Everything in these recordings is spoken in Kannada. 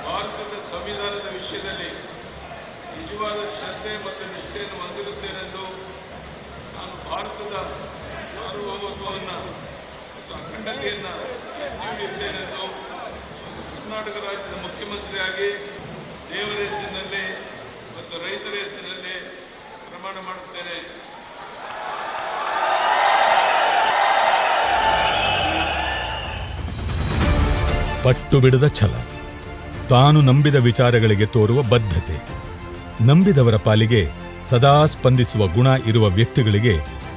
ಭಾರತದ ಸಂವಿಧಾನದ ವಿಷಯದಲ್ಲಿ ನಿಜವಾದ ಶ್ರದ್ಧೆ ಮತ್ತು ನಿಷ್ಠೆಯನ್ನು ಹೊಂದಿರುತ್ತೇನೆಂದು ನಾನು ಭಾರತದ ಸಾರ್ವಭೌಮತ್ವವನ್ನು ಮತ್ತು ಅಖಂಡತೆಯನ್ನು ನೀಡಿದ್ದೇನೆಂದು ಕರ್ನಾಟಕ ರಾಜ್ಯದ ಮುಖ್ಯಮಂತ್ರಿಯಾಗಿ ದೇವರ ಹೆಸರಿನಲ್ಲಿ ಮತ್ತು ರೈತರ ಹೆಸರಿನಲ್ಲಿ ಪ್ರಮಾಣ ಮಾಡುತ್ತೇನೆ. ಪಟ್ಟು ಬಿಡದ ಛಲ, ತಾನು ನಂಬಿದ ವಿಚಾರಗಳಿಗೆ ತೋರುವ ಬದ್ಧತೆ, ನಂಬಿದವರ ಪಾಲಿಗೆ ಸದಾ ಸ್ಪಂದಿಸುವ ಗುಣ ಇರುವ ವ್ಯಕ್ತಿಗಳಿಗೆ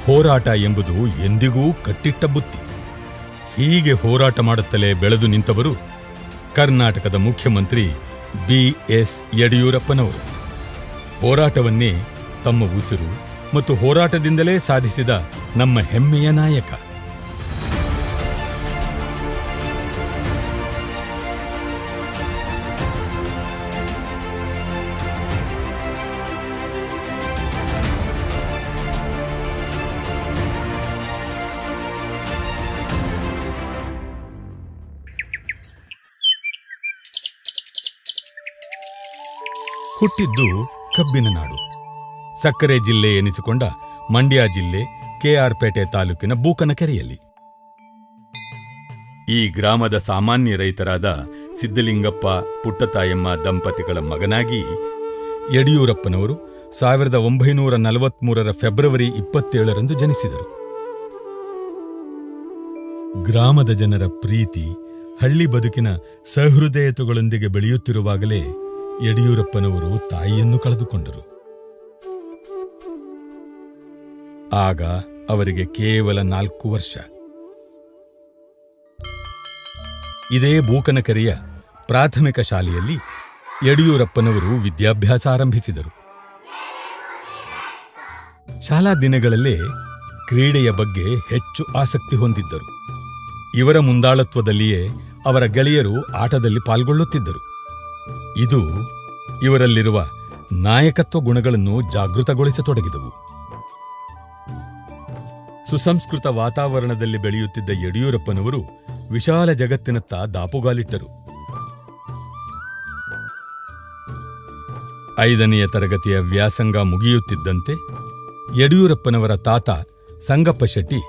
ಹೋರಾಟ ಎಂಬುದು ಎಂದಿಗೂ ಕಟ್ಟಿಟ್ಟ ಬುತ್ತಿ. ಹೀಗೆ ಹೋರಾಟ ಮಾಡುತ್ತಲೇ ಬೆಳೆದು ನಿಂತವರು ಕರ್ನಾಟಕದ ಮುಖ್ಯಮಂತ್ರಿ ಬಿ.ಎಸ್. ಯಡಿಯೂರಪ್ಪನವರು. ಹೋರಾಟವನ್ನೇ ತಮ್ಮ ಉಸಿರು ಮತ್ತು ಹೋರಾಟದಿಂದಲೇ ಸಾಧಿಸಿದ ನಮ್ಮ ಹೆಮ್ಮೆಯ ನಾಯಕ. ಹುಟ್ಟಿದ್ದು ಕಬ್ಬಿನ ನಾಡು, ಸಕ್ಕರೆ ಜಿಲ್ಲೆ ಎನಿಸಿಕೊಂಡ ಮಂಡ್ಯ ಜಿಲ್ಲೆ ಕೆ.ಆರ್.ಪೇಟೆ ತಾಲೂಕಿನ ಬೂಕನಕೆರೆಯಲ್ಲಿ. ಈ ಗ್ರಾಮದ ಸಾಮಾನ್ಯ ರೈತರಾದ ಸಿದ್ದಲಿಂಗಪ್ಪ ಪುಟ್ಟತಾಯಮ್ಮ ದಂಪತಿಗಳ ಮಗನಾಗಿ ಯಡಿಯೂರಪ್ಪನವರು 1943 ಫೆಬ್ರವರಿ 27ರಂದು ಜನಿಸಿದರು. ಗ್ರಾಮದ ಜನರ ಪ್ರೀತಿ, ಹಳ್ಳಿ ಬದುಕಿನ ಸಹೃದಯತೆಗಳೊಂದಿಗೆ ಬೆಳೆಯುತ್ತಿರುವಾಗಲೇ ಯಡಿಯೂರಪ್ಪನವರು ತಾಯಿಯನ್ನು ಕಳೆದುಕೊಂಡರು. ಆಗ ಅವರಿಗೆ ಕೇವಲ 4 ವರ್ಷ. ಇದೇ ಬೂಕನಕೆರೆಯ ಪ್ರಾಥಮಿಕ ಶಾಲೆಯಲ್ಲಿ ಯಡಿಯೂರಪ್ಪನವರು ವಿದ್ಯಾಭ್ಯಾಸ ಆರಂಭಿಸಿದರು. ಶಾಲಾ ದಿನಗಳಲ್ಲೇ ಕ್ರೀಡೆಯ ಬಗ್ಗೆ ಹೆಚ್ಚು ಆಸಕ್ತಿ ಹೊಂದಿದ್ದರು. ಇವರ ಮುಂದಾಳತ್ವದಲ್ಲಿಯೇ ಅವರ ಗೆಳೆಯರು ಆಟದಲ್ಲಿ ಪಾಲ್ಗೊಳ್ಳುತ್ತಿದ್ದರು. ಇದು ಇವರಲ್ಲಿರುವ ನಾಯಕತ್ವ ಗುಣಗಳನ್ನು ಜಾಗೃತಗೊಳಿಸತೊಡಗಿದವು. ಸುಸಂಸ್ಕೃತ ವಾತಾವರಣದಲ್ಲಿ ಬೆಳೆಯುತ್ತಿದ್ದ ಯಡಿಯೂರಪ್ಪನವರು ವಿಶಾಲ ಜಗತ್ತಿನತ್ತ ದಾಪುಗಾಲಿಟ್ಟರು. 5ನೇ ತರಗತಿಯ ವ್ಯಾಸಂಗ ಮುಗಿಯುತ್ತಿದ್ದಂತೆ ಯಡಿಯೂರಪ್ಪನವರ ತಾತ ಸಂಗಪ್ಪ ಶೆಟ್ಟಿ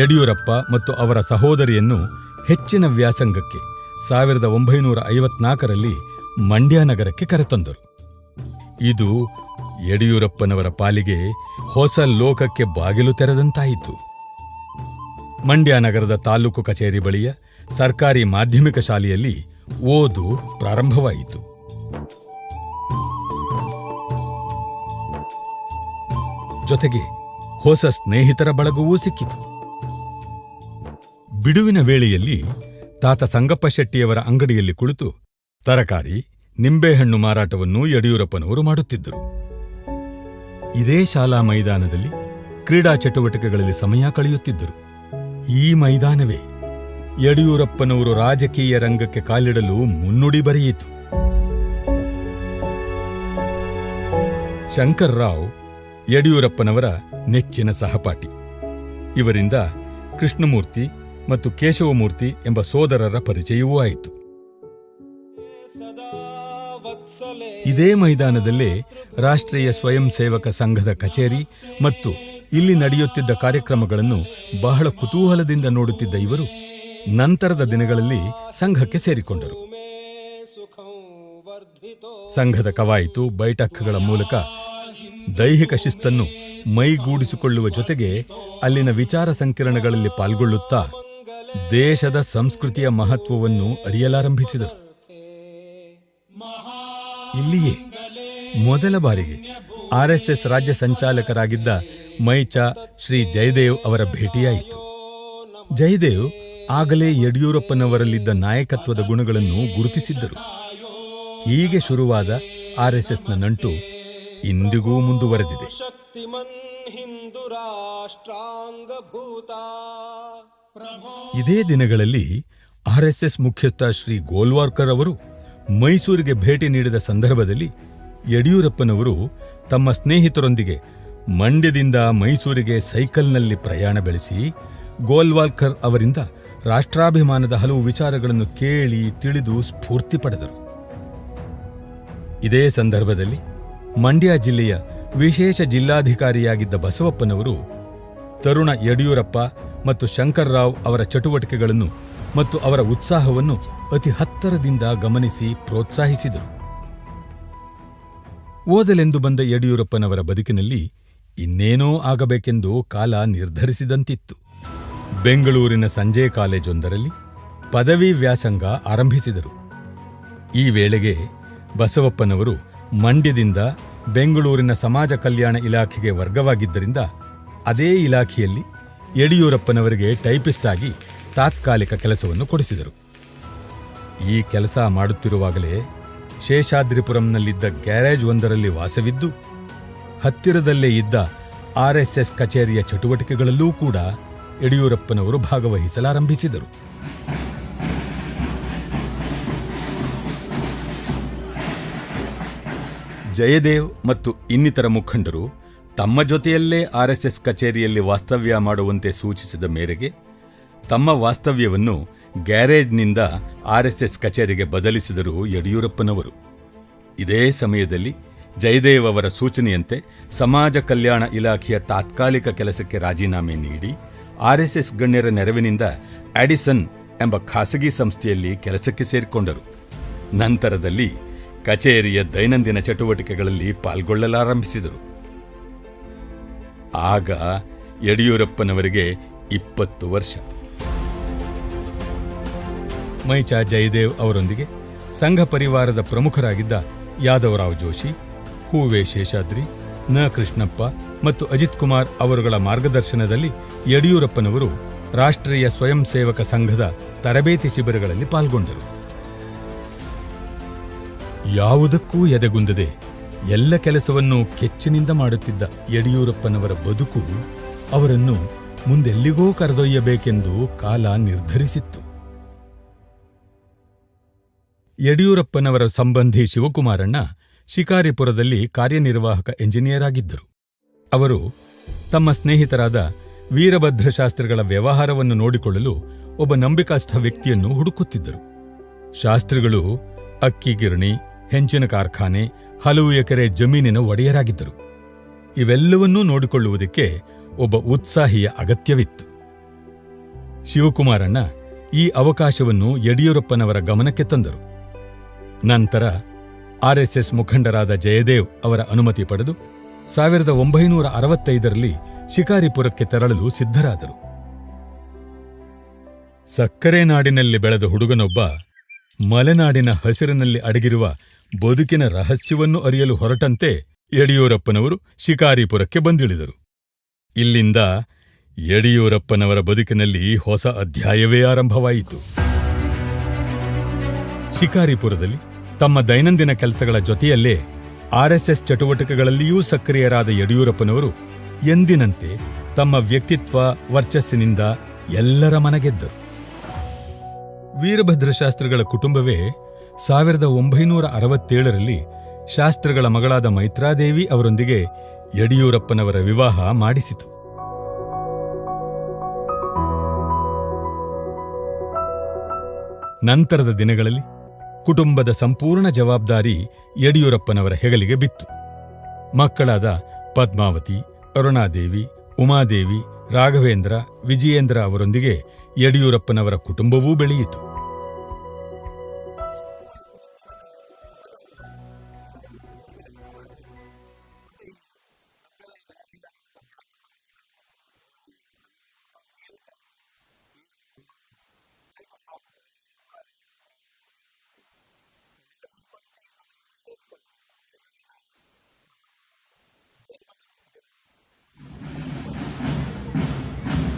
ಯಡಿಯೂರಪ್ಪ ಮತ್ತು ಅವರ ಸಹೋದರಿಯನ್ನು ಹೆಚ್ಚಿನ ವ್ಯಾಸಂಗಕ್ಕೆ 1954ರಲ್ಲಿ ಮಂಡ್ಯ ನಗರಕ್ಕೆ ಕರೆತಂದರು. ಇದು ಯಡಿಯೂರಪ್ಪನವರ ಪಾಲಿಗೆ ಹೊಸ ಲೋಕಕ್ಕೆ ಬಾಗಿಲು ತೆರೆದಂತಾಯಿತು. ಮಂಡ್ಯ ನಗರದ ತಾಲೂಕು ಕಚೇರಿ ಬಳಿಯ ಸರ್ಕಾರಿ ಮಾಧ್ಯಮಿಕ ಶಾಲೆಯಲ್ಲಿ ಓದು ಪ್ರಾರಂಭವಾಯಿತು. ಜೊತೆಗೆ ಹೊಸ ಸ್ನೇಹಿತರ ಬಳಗವೂ ಸಿಕ್ಕಿತು. ಬಿಡುವಿನ ವೇಳೆಯಲ್ಲಿ ತಾತ ಸಂಗಪ್ಪ ಶೆಟ್ಟಿಯವರ ಅಂಗಡಿಯಲ್ಲಿ ಕುಳಿತು ತರಕಾರಿ, ನಿಂಬೆಹಣ್ಣು ಮಾರಾಟವನ್ನು ಯಡಿಯೂರಪ್ಪನವರು ಮಾಡುತ್ತಿದ್ದರು. ಇದೇ ಶಾಲಾ ಮೈದಾನದಲ್ಲಿ ಕ್ರೀಡಾ ಚಟುವಟಿಕೆಗಳಲ್ಲಿ ಸಮಯ ಕಳೆಯುತ್ತಿದ್ದರು. ಈ ಮೈದಾನವೇ ಯಡಿಯೂರಪ್ಪನವರು ರಾಜಕೀಯ ರಂಗಕ್ಕೆ ಕಾಲಿಡಲು ಮುನ್ನುಡಿ ಬರೆಯಿತು. ಶಂಕರ್ರಾವ್ ಯಡಿಯೂರಪ್ಪನವರ ನೆಚ್ಚಿನ ಸಹಪಾಠಿ. ಇವರಿಂದ ಕೃಷ್ಣಮೂರ್ತಿ ಮತ್ತು ಕೇಶವಮೂರ್ತಿ ಎಂಬ ಸೋದರರ ಪರಿಚಯವೂ ಆಯಿತು. ಇದೇ ಮೈದಾನದಲ್ಲೇ ರಾಷ್ಟ್ರೀಯ ಸ್ವಯಂ ಸೇವಕ ಸಂಘದ ಕಚೇರಿ ಮತ್ತು ಇಲ್ಲಿ ನಡೆಯುತ್ತಿದ್ದ ಕಾರ್ಯಕ್ರಮಗಳನ್ನು ಬಹಳ ಕುತೂಹಲದಿಂದ ನೋಡುತ್ತಿದ್ದ ಇವರು ನಂತರದ ದಿನಗಳಲ್ಲಿ ಸಂಘಕ್ಕೆ ಸೇರಿಕೊಂಡರು. ಸಂಘದ ಕವಾಯಿತು ಬೈಠಕ್ಗಳ ಮೂಲಕ ದೈಹಿಕ ಶಿಸ್ತನ್ನು ಮೈಗೂಡಿಸಿಕೊಳ್ಳುವ ಜೊತೆಗೆ ಅಲ್ಲಿನ ವಿಚಾರ ಸಂಕಿರಣಗಳಲ್ಲಿ ಪಾಲ್ಗೊಳ್ಳುತ್ತಾ ದೇಶದ ಸಂಸ್ಕೃತಿಯ ಮಹತ್ವವನ್ನು ಅರಿಯಲಾರಂಭಿಸಿದರು. ಇಲ್ಲಿಯೇ ಮೊದಲ ಬಾರಿಗೆ ಆರ್ಎಸ್ಎಸ್ ರಾಜ್ಯ ಸಂಚಾಲಕರಾಗಿದ್ದ ಮೈಚಾ ಶ್ರೀ ಜಯದೇವ್ ಅವರ ಭೇಟಿಯಾಯಿತು. ಜಯದೇವ್ ಆಗಲೇ ಯಡಿಯೂರಪ್ಪನವರಲ್ಲಿದ್ದ ನಾಯಕತ್ವದ ಗುಣಗಳನ್ನು ಗುರುತಿಸಿದ್ದರು. ಹೀಗೆ ಶುರುವಾದ ಆರ್ಎಸ್ಎಸ್ನ ನಂಟು ಇಂದಿಗೂ ಮುಂದುವರೆದಿದೆ. ಇದೇ ದಿನಗಳಲ್ಲಿ ಆರ್ಎಸ್ಎಸ್ ಮುಖ್ಯಸ್ಥ ಶ್ರೀ ಗೋಲ್ವಾರ್ಕರ್ ಅವರು ಮೈಸೂರಿಗೆ ಭೇಟಿ ನೀಡಿದ ಸಂದರ್ಭದಲ್ಲಿ ಯಡಿಯೂರಪ್ಪನವರು ತಮ್ಮ ಸ್ನೇಹಿತರೊಂದಿಗೆ ಮಂಡ್ಯದಿಂದ ಮೈಸೂರಿಗೆ ಸೈಕಲ್ನಲ್ಲಿ ಪ್ರಯಾಣ ಬೆಳೆಸಿ ಗೋಲ್ವಾಲ್ಕರ್ ಅವರಿಂದ ರಾಷ್ಟ್ರಾಭಿಮಾನದ ಹಲವು ವಿಚಾರಗಳನ್ನು ಕೇಳಿ ತಿಳಿದು ಸ್ಫೂರ್ತಿ ಪಡೆದರು. ಇದೇ ಸಂದರ್ಭದಲ್ಲಿ ಮಂಡ್ಯ ಜಿಲ್ಲೆಯ ವಿಶೇಷ ಜಿಲ್ಲಾಧಿಕಾರಿಯಾಗಿದ್ದ ಬಸವಪ್ಪನವರು ತರುಣ ಯಡಿಯೂರಪ್ಪ ಮತ್ತು ಶಂಕರ್ರಾವ್ ಅವರ ಚಟುವಟಿಕೆಗಳನ್ನು ಮತ್ತು ಅವರ ಉತ್ಸಾಹವನ್ನು ಅತಿ ಹತ್ತಿರದಿಂದ ಗಮನಿಸಿ ಪ್ರೋತ್ಸಾಹಿಸಿದರು. ಓದಲೆಂದು ಬಂದ ಯಡಿಯೂರಪ್ಪನವರ ಬದುಕಿನಲ್ಲಿ ಇನ್ನೇನೋ ಆಗಬೇಕೆಂದು ಕಾಲ ನಿರ್ಧರಿಸಿದಂತಿತ್ತು. ಬೆಂಗಳೂರಿನ ಸಂಜೆ ಕಾಲೇಜೊಂದರಲ್ಲಿ ಪದವಿ ವ್ಯಾಸಂಗ ಆರಂಭಿಸಿದರು. ಈ ವೇಳೆಗೆ ಬಸವಪ್ಪನವರು ಮಂಡ್ಯದಿಂದ ಬೆಂಗಳೂರಿನ ಸಮಾಜ ಕಲ್ಯಾಣ ಇಲಾಖೆಗೆ ವರ್ಗವಾಗಿದ್ದರಿಂದ ಅದೇ ಇಲಾಖೆಯಲ್ಲಿ ಯಡಿಯೂರಪ್ಪನವರಿಗೆ ಟೈಪಿಸ್ಟ್ ಆಗಿ ತಾತ್ಕಾಲಿಕ ಕೆಲಸವನ್ನು ಕೊಡಿಸಿದರು. ಈ ಕೆಲಸ ಮಾಡುತ್ತಿರುವಾಗಲೇ ಶೇಷಾದ್ರಿಪುರಂನಲ್ಲಿದ್ದ ಗ್ಯಾರೇಜ್ ಒಂದರಲ್ಲಿ ವಾಸವಿದ್ದು ಹತ್ತಿರದಲ್ಲೇ ಇದ್ದ RSS ಕಚೇರಿಯ ಚಟುವಟಿಕೆಗಳಲ್ಲೂ ಕೂಡ ಯಡಿಯೂರಪ್ಪನವರು ಭಾಗವಹಿಸಲಾರಂಭಿಸಿದರು. ಜಯದೇವ್ ಮತ್ತು ಇನ್ನಿತರ ಮುಖಂಡರು ತಮ್ಮ ಜೊತೆಯಲ್ಲೇ RSS ಕಚೇರಿಯಲ್ಲಿ ವಾಸ್ತವ್ಯ ಮಾಡುವಂತೆ ಸೂಚಿಸಿದ ಮೇರೆಗೆ ತಮ್ಮ ವಾಸ್ತವ್ಯವನ್ನು ಗ್ಯಾರೇಜ್ನಿಂದ RSS ಕಚೇರಿಗೆ ಬದಲಿಸಿದರು ಯಡಿಯೂರಪ್ಪನವರು. ಇದೇ ಸಮಯದಲ್ಲಿ ಜಯದೇವ್ ಅವರ ಸೂಚನೆಯಂತೆ ಸಮಾಜ ಕಲ್ಯಾಣ ಇಲಾಖೆಯ ತಾತ್ಕಾಲಿಕ ಕೆಲಸಕ್ಕೆ ರಾಜೀನಾಮೆ ನೀಡಿ RSS ಗಣ್ಯರ ನೆರವಿನಿಂದ ಆಡಿಸನ್ ಎಂಬ ಖಾಸಗಿ ಸಂಸ್ಥೆಯಲ್ಲಿ ಕೆಲಸಕ್ಕೆ ಸೇರಿಕೊಂಡರು. ನಂತರದಲ್ಲಿ ಕಚೇರಿಯ ದೈನಂದಿನ ಚಟುವಟಿಕೆಗಳಲ್ಲಿ ಪಾಲ್ಗೊಳ್ಳಲಾರಂಭಿಸಿದರು. ಆಗ ಯಡಿಯೂರಪ್ಪನವರಿಗೆ 20 ವರ್ಷ. ಮೈಚಾ ಜಯದೇವ್ ಅವರೊಂದಿಗೆ ಸಂಘ ಪರಿವಾರದ ಪ್ರಮುಖರಾಗಿದ್ದ ಯಾದವರಾವ್ ಜೋಶಿ, ಹೂವೆ ಶೇಷಾದ್ರಿ, ನ ಕೃಷ್ಣಪ್ಪ ಮತ್ತು ಅಜಿತ್ ಕುಮಾರ್ ಅವರುಗಳ ಮಾರ್ಗದರ್ಶನದಲ್ಲಿ ಯಡಿಯೂರಪ್ಪನವರು ರಾಷ್ಟ್ರೀಯ ಸ್ವಯಂ ಸೇವಕ ಸಂಘದ ತರಬೇತಿ ಶಿಬಿರಗಳಲ್ಲಿ ಪಾಲ್ಗೊಂಡರು. ಯಾವುದಕ್ಕೂ ಎದೆಗುಂದದೆ ಎಲ್ಲ ಕೆಲಸವನ್ನೂ ಕೆಚ್ಚಿನಿಂದ ಮಾಡುತ್ತಿದ್ದ ಯಡಿಯೂರಪ್ಪನವರ ಬದುಕು ಅವರನ್ನು ಮುಂದೆಲ್ಲಿಗೋ ಕರೆದೊಯ್ಯಬೇಕೆಂದು ಕಾಲ ನಿರ್ಧರಿಸಿತ್ತು. ಯಡಿಯೂರಪ್ಪನವರ ಸಂಬಂಧಿ ಶಿವಕುಮಾರಣ್ಣ ಶಿಕಾರಿಪುರದಲ್ಲಿ ಕಾರ್ಯನಿರ್ವಾಹಕ ಎಂಜಿನಿಯರ್ ಆಗಿದ್ದರು. ಅವರು ತಮ್ಮ ಸ್ನೇಹಿತರಾದ ವೀರಭದ್ರಶಾಸ್ತ್ರಿಗಳ ವ್ಯವಹಾರವನ್ನು ನೋಡಿಕೊಳ್ಳಲು ಒಬ್ಬ ನಂಬಿಕಸ್ಥ ವ್ಯಕ್ತಿಯನ್ನು ಹುಡುಕುತ್ತಿದ್ದರು. ಶಾಸ್ತ್ರಿಗಳು ಅಕ್ಕಿ ಗಿರಣಿ, ಹೆಂಚಿನ ಕಾರ್ಖಾನೆ, ಹಲವು ಎಕರೆ ಜಮೀನಿನ ಒಡೆಯರಾಗಿದ್ದರು. ಇವೆಲ್ಲವನ್ನೂ ನೋಡಿಕೊಳ್ಳುವುದಕ್ಕೆ ಒಬ್ಬ ಉತ್ಸಾಹಿಯ ಅಗತ್ಯವಿತ್ತು. ಶಿವಕುಮಾರಣ್ಣ ಈ ಅವಕಾಶವನ್ನು ಯಡಿಯೂರಪ್ಪನವರ ಗಮನಕ್ಕೆ ತಂದರು. ನಂತರ RSS ಮುಖಂಡರಾದ ಜಯದೇವ್ ಅವರ ಅನುಮತಿ ಪಡೆದು 1965ರಲ್ಲಿ ಶಿಕಾರಿಪುರಕ್ಕೆ ತೆರಳಲು ಸಿದ್ಧರಾದರು. ಸಕ್ಕರೆ ನಾಡಿನಲ್ಲಿ ಬೆಳೆದ ಹುಡುಗನೊಬ್ಬ ಮಲೆನಾಡಿನ ಹಸಿರಿನಲ್ಲಿ ಅಡಗಿರುವ ಬದುಕಿನ ರಹಸ್ಯವನ್ನು ಅರಿಯಲು ಹೊರಟಂತೆ ಯಡಿಯೂರಪ್ಪನವರು ಶಿಕಾರಿಪುರಕ್ಕೆ ಬಂದಿಳಿದರು. ಇಲ್ಲಿಂದ ಯಡಿಯೂರಪ್ಪನವರ ಬದುಕಿನಲ್ಲಿ ಹೊಸ ಅಧ್ಯಾಯವೇ ಆರಂಭವಾಯಿತು. ಶಿಕಾರಿಪುರದಲ್ಲಿ ತಮ್ಮ ದೈನಂದಿನ ಕೆಲಸಗಳ ಜೊತೆಯಲ್ಲೇ RSS ಚಟುವಟಿಕೆಗಳಲ್ಲಿಯೂ ಸಕ್ರಿಯರಾದ ಯಡಿಯೂರಪ್ಪನವರು ಎಂದಿನಂತೆ ತಮ್ಮ ವ್ಯಕ್ತಿತ್ವ ವರ್ಚಸ್ಸಿನಿಂದ ಎಲ್ಲರ ಮನಗೆದ್ದರು. ವೀರಭದ್ರಶಾಸ್ತ್ರಿಗಳ ಕುಟುಂಬವೇ 1967ರಲ್ಲಿ ಶಾಸ್ತ್ರಿಗಳ ಮಗಳಾದ ಮೈತ್ರಾದೇವಿ ಅವರೊಂದಿಗೆ ಯಡಿಯೂರಪ್ಪನವರ ವಿವಾಹ ಮಾಡಿಸಿತು. ನಂತರದ ದಿನಗಳಲ್ಲಿ ಕುಟುಂಬದ ಸಂಪೂರ್ಣ ಜವಾಬ್ದಾರಿ ಯಡಿಯೂರಪ್ಪನವರ ಹೆಗಲಿಗೆ ಬಿತ್ತು. ಮಕ್ಕಳಾದ ಪದ್ಮಾವತಿ, ಅರುಣಾದೇವಿ, ಉಮಾದೇವಿ, ರಾಘವೇಂದ್ರ, ವಿಜಯೇಂದ್ರ ಅವರೊಂದಿಗೆ ಯಡಿಯೂರಪ್ಪನವರ ಕುಟುಂಬವೂ ಬೆಳೆಯಿತು.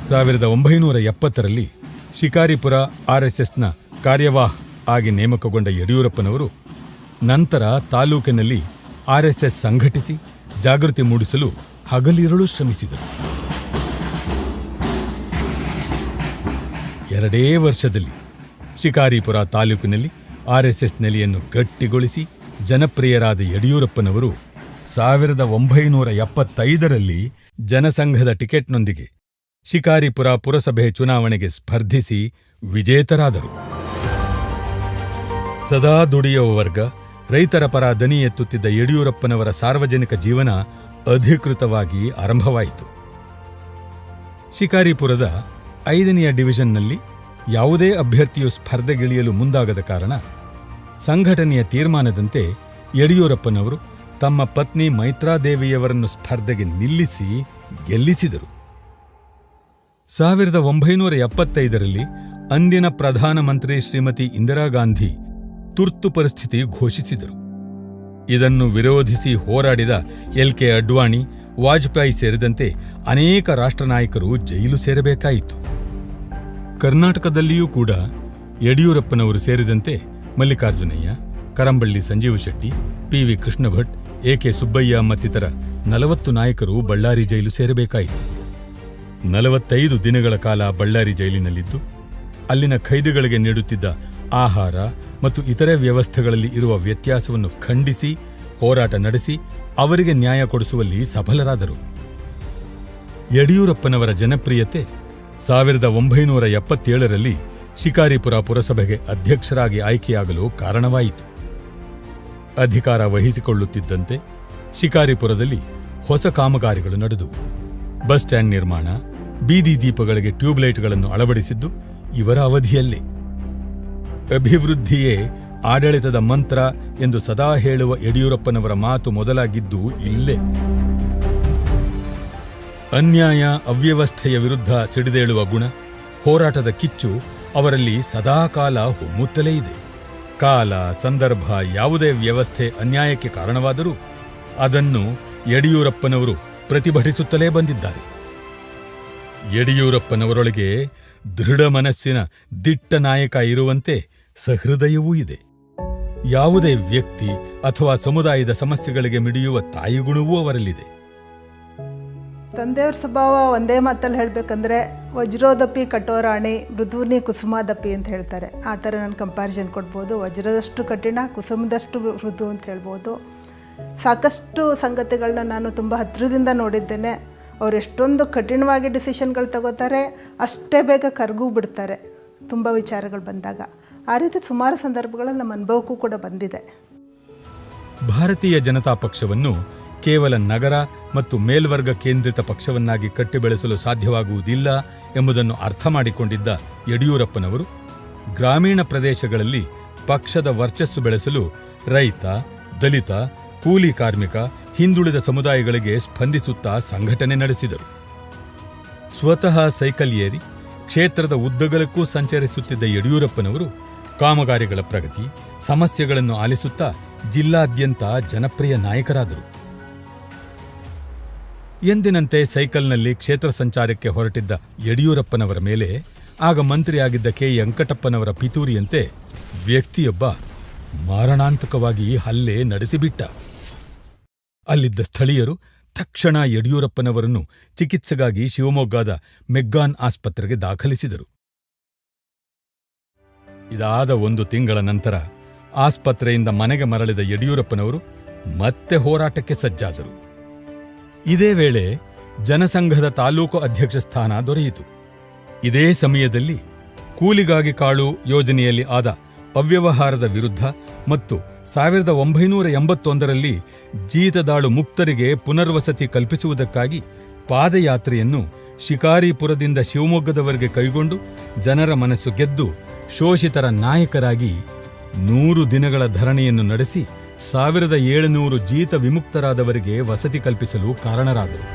ಸಾವಿರದ 1970ರಲ್ಲಿ ಶಿಕಾರಿಪುರ RSSನ ಕಾರ್ಯವಾಹ್ ಆಗಿ ನೇಮಕಗೊಂಡ ಯಡಿಯೂರಪ್ಪನವರು ನಂತರ ತಾಲೂಕಿನಲ್ಲಿ RSS ಸಂಘಟಿಸಿ ಜಾಗೃತಿ ಮೂಡಿಸಲು ಹಗಲಿರುಳು ಶ್ರಮಿಸಿದರು. 2 ವರ್ಷದಲ್ಲಿ ಶಿಕಾರಿಪುರ ತಾಲೂಕಿನಲ್ಲಿ RSS ನೆಲೆಯನ್ನು ಗಟ್ಟಿಗೊಳಿಸಿ ಜನಪ್ರಿಯರಾದ ಯಡಿಯೂರಪ್ಪನವರು 1975ರಲ್ಲಿ ಜನಸಂಘದ ಟಿಕೆಟ್ನೊಂದಿಗೆ ಶಿಕಾರಿಪುರ ಪುರಸಭೆ ಚುನಾವಣೆಗೆ ಸ್ಪರ್ಧಿಸಿ ವಿಜೇತರಾದರು. ಸದಾ ದುಡಿಯುವ ವರ್ಗ, ರೈತರ ಪರ ದನಿ ಎತ್ತುತ್ತಿದ್ದ ಯಡಿಯೂರಪ್ಪನವರ ಸಾರ್ವಜನಿಕ ಜೀವನ ಅಧಿಕೃತವಾಗಿ ಆರಂಭವಾಯಿತು. ಶಿಕಾರಿಪುರದ 5ನೇ ಡಿವಿಷನ್ನಲ್ಲಿ ಯಾವುದೇ ಅಭ್ಯರ್ಥಿಯು ಸ್ಪರ್ಧೆಗಿಳಿಯಲು ಮುಂದಾಗದ ಕಾರಣ ಸಂಘಟನೆಯ ತೀರ್ಮಾನದಂತೆ ಯಡಿಯೂರಪ್ಪನವರು ತಮ್ಮ ಪತ್ನಿ ಮೈತ್ರಾದೇವಿಯವರನ್ನು ಸ್ಪರ್ಧೆಗೆ ನಿಲ್ಲಿಸಿ ಗೆಲ್ಲಿಸಿದರು. 1975ರಲ್ಲಿ ಅಂದಿನ ಪ್ರಧಾನಮಂತ್ರಿ ಶ್ರೀಮತಿ ಇಂದಿರಾ ಗಾಂಧಿ ತುರ್ತು ಪರಿಸ್ಥಿತಿ ಘೋಷಿಸಿದರು. ಇದನ್ನು ವಿರೋಧಿಸಿ ಹೋರಾಡಿದ LK ಅಡ್ವಾಣಿ, ವಾಜಪೇಯಿ ಸೇರಿದಂತೆ ಅನೇಕ ರಾಷ್ಟ್ರ ನಾಯಕರು ಜೈಲು ಸೇರಬೇಕಾಯಿತು. ಕರ್ನಾಟಕದಲ್ಲಿಯೂ ಕೂಡ ಯಡಿಯೂರಪ್ಪನವರು ಸೇರಿದಂತೆ ಮಲ್ಲಿಕಾರ್ಜುನಯ್ಯ, ಕರಂಬಳ್ಳಿ ಸಂಜೀವ ಶೆಟ್ಟಿ, PV ಕೃಷ್ಣ ಭಟ್, AK ಸುಬ್ಬಯ್ಯ ಮತ್ತಿತರ 40 ನಾಯಕರು ಬಳ್ಳಾರಿ ಜೈಲು ಸೇರಬೇಕಾಯಿತು. 45 ದಿನಗಳ ಕಾಲ ಬಳ್ಳಾರಿ ಜೈಲಿನಲ್ಲಿದ್ದು ಅಲ್ಲಿನ ಖೈದಿಗಳಿಗೆ ನೀಡುತ್ತಿದ್ದ ಆಹಾರ ಮತ್ತು ಇತರೆ ವ್ಯವಸ್ಥೆಗಳಲ್ಲಿ ಇರುವ ವ್ಯತ್ಯಾಸವನ್ನು ಖಂಡಿಸಿ ಹೋರಾಟ ನಡೆಸಿ ಅವರಿಗೆ ನ್ಯಾಯ ಕೊಡಿಸುವಲ್ಲಿ ಸಫಲರಾದರು. ಯಡಿಯೂರಪ್ಪನವರ ಜನಪ್ರಿಯತೆ 1977ರಲ್ಲಿ ಶಿಕಾರಿಪುರ ಪುರಸಭೆಗೆ ಅಧ್ಯಕ್ಷರಾಗಿ ಆಯ್ಕೆಯಾಗಲು ಕಾರಣವಾಯಿತು. ಅಧಿಕಾರ ವಹಿಸಿಕೊಳ್ಳುತ್ತಿದ್ದಂತೆ ಶಿಕಾರಿಪುರದಲ್ಲಿ ಹೊಸ ಕಾಮಗಾರಿಗಳು ನಡೆದುವು. ಬಸ್ ಸ್ಟ್ಯಾಂಡ್ ನಿರ್ಮಾಣ, ಬೀದಿ ದೀಪಗಳಿಗೆ ಟ್ಯೂಬ್ಲೈಟ್ಗಳನ್ನು ಅಳವಡಿಸಿದ್ದು ಇವರ ಅವಧಿಯಲ್ಲೇ. ಅಭಿವೃದ್ಧಿಯೇ ಆಡಳಿತದ ಮಂತ್ರ ಎಂದು ಸದಾ ಹೇಳುವ ಯಡಿಯೂರಪ್ಪನವರ ಮಾತು ಮೊದಲಾಗಿದ್ದು ಇಲ್ಲೇ. ಅನ್ಯಾಯ, ಅವ್ಯವಸ್ಥೆಯ ವಿರುದ್ಧ ಸಿಡಿದೇಳುವ ಗುಣ, ಹೋರಾಟದ ಕಿಚ್ಚು ಅವರಲ್ಲಿ ಸದಾಕಾಲ ಹೊಮ್ಮುತ್ತಲೇ ಇದೆ. ಕಾಲ, ಸಂದರ್ಭ, ಯಾವುದೇ ವ್ಯವಸ್ಥೆ ಅನ್ಯಾಯಕ್ಕೆ ಕಾರಣವಾದರೂ ಅದನ್ನು ಯಡಿಯೂರಪ್ಪನವರು ಪ್ರತಿಭಟಿಸುತ್ತಲೇ ಬಂದಿದ್ದಾರೆ. ಯಡಿಯೂರಪ್ಪನವರೊಳಗೆ ದೃಢ ಮನಸ್ಸಿನ ದಿಟ್ಟ ನಾಯಕ ಇರುವಂತೆ ಸಹೃದಯವೂ ಇದೆ. ಯಾವುದೇ ವ್ಯಕ್ತಿ ಅಥವಾ ಸಮುದಾಯದ ಸಮಸ್ಯೆಗಳಿಗೆ ಮಿಡಿಯುವ ತಾಯಿಗುಣವೂ ಅವರಲ್ಲಿದೆ. ತಂದೆಯವ್ರ ಸ್ವಭಾವ ಒಂದೇ ಮಾತಲ್ಲಿ ಹೇಳಬೇಕಂದ್ರೆ ವಜ್ರೋದಪಿ ಕಠೋರಾಣಿ ಮೃದುನಿ ಕುಸುಮಾದಪಿ ಅಂತ ಹೇಳ್ತಾರೆ. ಆ ಥರ ನಾನು ಕಂಪ್ಯಾರಿಸನ್ ಕೊಡ್ಬೋದು. ವಜ್ರದಷ್ಟು ಕಠಿಣ, ಕುಸುಮದಷ್ಟು ಮೃದು ಅಂತ ಹೇಳ್ಬೋದು. ಸಾಕಷ್ಟು ಸಂಗತಿಗಳನ್ನ ನಾನು ತುಂಬ ಹತ್ತಿರದಿಂದ ನೋಡಿದ್ದೇನೆ. ಅವ್ರು ಎಷ್ಟೊಂದು ಕಠಿಣವಾಗಿ ಡಿಸಿಷನ್ಗಳು ತಗೋತಾರೆ, ಅಷ್ಟೇ ಬೇಗ ಕರಗೂ ಬಿಡ್ತಾರೆ ತುಂಬ ವಿಚಾರಗಳು ಬಂದಾಗ. ಆ ರೀತಿ ಸುಮಾರು ಸಂದರ್ಭಗಳಲ್ಲಿ ನಮ್ಮ ಅನುಭವಕ್ಕೂ ಕೂಡ ಬಂದಿದೆ. ಭಾರತೀಯ ಜನತಾ ಪಕ್ಷವನ್ನು ಕೇವಲ ನಗರ ಮತ್ತು ಮೇಲ್ವರ್ಗ ಕೇಂದ್ರಿತ ಪಕ್ಷವನ್ನಾಗಿ ಕಟ್ಟಿ ಬೆಳೆಸಲು ಸಾಧ್ಯವಾಗುವುದಿಲ್ಲ ಎಂಬುದನ್ನು ಅರ್ಥ ಮಾಡಿಕೊಂಡಿದ್ದ ಯಡಿಯೂರಪ್ಪನವರು ಗ್ರಾಮೀಣ ಪ್ರದೇಶಗಳಲ್ಲಿ ಪಕ್ಷದ ವರ್ಚಸ್ಸು ಬೆಳೆಸಲು ರೈತ, ದಲಿತ, ಕೂಲಿ ಕಾರ್ಮಿಕ, ಹಿಂದುಳಿದ ಸಮುದಾಯಗಳಿಗೆ ಸ್ಪಂದಿಸುತ್ತಾ ಸಂಘಟನೆ ನಡೆಸಿದರು. ಸ್ವತಃ ಸೈಕಲ್ ಏರಿ ಕ್ಷೇತ್ರದ ಉದ್ದಗಲಕ್ಕೂ ಸಂಚರಿಸುತ್ತಿದ್ದ ಯಡಿಯೂರಪ್ಪನವರು ಕಾಮಗಾರಿಗಳ ಪ್ರಗತಿ, ಸಮಸ್ಯೆಗಳನ್ನು ಆಲಿಸುತ್ತಾ ಜಿಲ್ಲಾದ್ಯಂತ ಜನಪ್ರಿಯ ನಾಯಕರಾದರು. ಎಂದಿನಂತೆ ಸೈಕಲ್ನಲ್ಲಿ ಕ್ಷೇತ್ರ ಸಂಚಾರಕ್ಕೆ ಹೊರಟಿದ್ದ ಯಡಿಯೂರಪ್ಪನವರ ಮೇಲೆ ಆಗ ಮಂತ್ರಿಯಾಗಿದ್ದ ಕೆ ವೆಂಕಟಪ್ಪನವರ ಪಿತೂರಿಯಂತೆ ವ್ಯಕ್ತಿಯೊಬ್ಬ ಮಾರಣಾಂತಕವಾಗಿ ಹಲ್ಲೆ ನಡೆಸಿಬಿಟ್ಟ. ಅಲ್ಲಿದ್ದ ಸ್ಥಳೀಯರು ತಕ್ಷಣ ಯಡಿಯೂರಪ್ಪನವರನ್ನು ಚಿಕಿತ್ಸೆಗಾಗಿ ಶಿವಮೊಗ್ಗದ ಮೆಗ್ಗಾನ್ ಆಸ್ಪತ್ರೆಗೆ ದಾಖಲಿಸಿದರು. ಇದಾದ 1 ತಿಂಗಳ ನಂತರ ಆಸ್ಪತ್ರೆಯಿಂದ ಮನೆಗೆ ಮರಳಿದ ಯಡಿಯೂರಪ್ಪನವರು ಮತ್ತೆ ಹೋರಾಟಕ್ಕೆ ಸಜ್ಜಾದರು. ಇದೇ ವೇಳೆ ಜನಸಂಘದ ತಾಲೂಕು ಅಧ್ಯಕ್ಷ ಸ್ಥಾನ ದೊರೆಯಿತು. ಇದೇ ಸಮಯದಲ್ಲಿ ಕೂಲಿಗಾಗಿ ಕಾಳು ಯೋಜನೆಯಲ್ಲಿ ಆದ ಅವ್ಯವಹಾರದ ವಿರುದ್ಧ ಮತ್ತು 1981ರಲ್ಲಿ ಜೀತದಾಳು ಮುಕ್ತರಿಗೆ ಪುನರ್ವಸತಿ ಕಲ್ಪಿಸುವುದಕ್ಕಾಗಿ ಪಾದಯಾತ್ರೆಯನ್ನು ಶಿಕಾರಿಪುರದಿಂದ ಶಿವಮೊಗ್ಗದವರೆಗೆ ಕೈಗೊಂಡು ಜನರ ಮನಸ್ಸು ಗೆದ್ದು ಶೋಷಿತರ ನಾಯಕರಾಗಿ 100 ದಿನಗಳ ಧರಣಿಯನ್ನು ನಡೆಸಿ 1700 ಜೀತ ವಿಮುಕ್ತರಾದವರಿಗೆ ವಸತಿ ಕಲ್ಪಿಸಲು ಕಾರಣರಾದರು.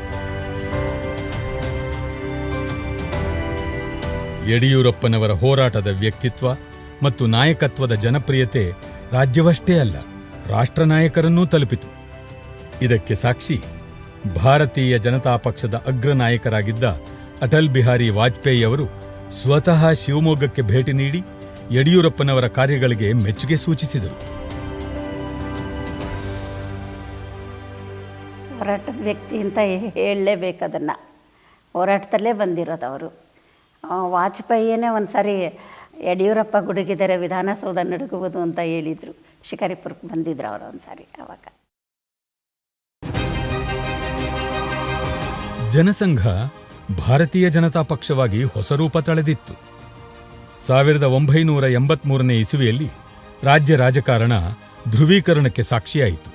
ಯಡಿಯೂರಪ್ಪನವರ ಹೋರಾಟದ ವ್ಯಕ್ತಿತ್ವ ಮತ್ತು ನಾಯಕತ್ವದ ಜನಪ್ರಿಯತೆ ರಾಜ್ಯವಷ್ಟೇ ಅಲ್ಲ, ರಾಷ್ಟ್ರ ನಾಯಕರನ್ನೂ ತಲುಪಿತು. ಇದಕ್ಕೆ ಸಾಕ್ಷಿ ಭಾರತೀಯ ಜನತಾ ಪಕ್ಷದ ಅಗ್ರ ನಾಯಕರಾಗಿದ್ದ ಅಟಲ್ ಬಿಹಾರಿ ವಾಜಪೇಯಿ ಅವರು ಸ್ವತಃ ಶಿವಮೊಗ್ಗಕ್ಕೆ ಭೇಟಿ ನೀಡಿ ಯಡಿಯೂರಪ್ಪನವರ ಕಾರ್ಯಗಳಿಗೆ ಮೆಚ್ಚುಗೆ ಸೂಚಿಸಿದರು. ಹೋರಾಟದ ವ್ಯಕ್ತಿ ಅಂತ ಹೇಳಲೇಬೇಕು. ಅದನ್ನು ಹೋರಾಟದಲ್ಲೇ ಬಂದಿರೋದು ಅವರು. ವಾಜಪೇಯಿಯೇ ಒಂದು ಸಾರಿ ಯಡಿಯೂರಪ್ಪ ಗುಡುಗಿದರೆ ವಿಧಾನಸೌಧ ನಡುಗುವುದು ಅಂತ ಹೇಳಿದರು. ಶಿಕಾರಿಪುರಕ್ಕೆ ಬಂದಿದ್ರು ಅವರು ಒಂದು ಸಾರಿ. ಆವಾಗ ಜನಸಂಘ ಭಾರತೀಯ ಜನತಾ ಪಕ್ಷವಾಗಿ ಹೊಸ ರೂಪ ತಳೆದಿತ್ತು. 1983ನೇ ಇಸವಿಯಲ್ಲಿ ರಾಜ್ಯ ರಾಜಕಾರಣ ಧ್ರುವೀಕರಣಕ್ಕೆ ಸಾಕ್ಷಿಯಾಯಿತು.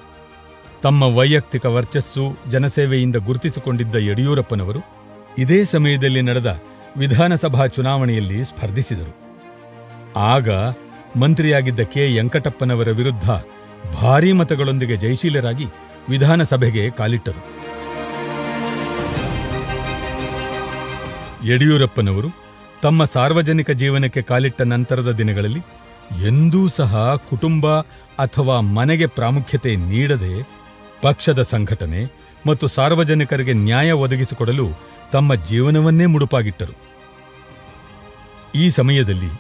ತಮ್ಮ ವೈಯಕ್ತಿಕ ವರ್ಚಸ್ಸು ಜನಸೇವೆಯಿಂದ ಗುರುತಿಸಿಕೊಂಡಿದ್ದ ಯಡಿಯೂರಪ್ಪನವರು ಇದೇ ಸಮಯದಲ್ಲಿ ನಡೆದ ವಿಧಾನಸಭಾ ಚುನಾವಣೆಯಲ್ಲಿ ಸ್ಪರ್ಧಿಸಿದರು. ಆಗ ಮಂತ್ರಿಯಾಗಿದ್ದ ಕೆ ವೆಂಕಟಪ್ಪನವರ ವಿರುದ್ಧ ಭಾರೀ ಮತಗಳೊಂದಿಗೆ ಜಯಶೀಲರಾಗಿ ವಿಧಾನಸಭೆಗೆ ಕಾಲಿಟ್ಟರು. ಯಡಿಯೂರಪ್ಪನವರು ತಮ್ಮ ಸಾರ್ವಜನಿಕ ಜೀವನಕ್ಕೆ ಕಾಲಿಟ್ಟ ನಂತರದ ದಿನಗಳಲ್ಲಿ ಎಂದೂ ಸಹ ಕುಟುಂಬ ಅಥವಾ ಮನೆಗೆ ಪ್ರಾಮುಖ್ಯತೆ ನೀಡದೆ ಪಕ್ಷದ ಸಂಘಟನೆ ಮತ್ತು ಸಾರ್ವಜನಿಕರಿಗೆ ನ್ಯಾಯ ಒದಗಿಸಿಕೊಡಲು ತಮ್ಮ ಜೀವನವನ್ನೇ ಮುಡುಪಾಗಿಟ್ಟರು. ಈ ಸಮಯದಲ್ಲಿ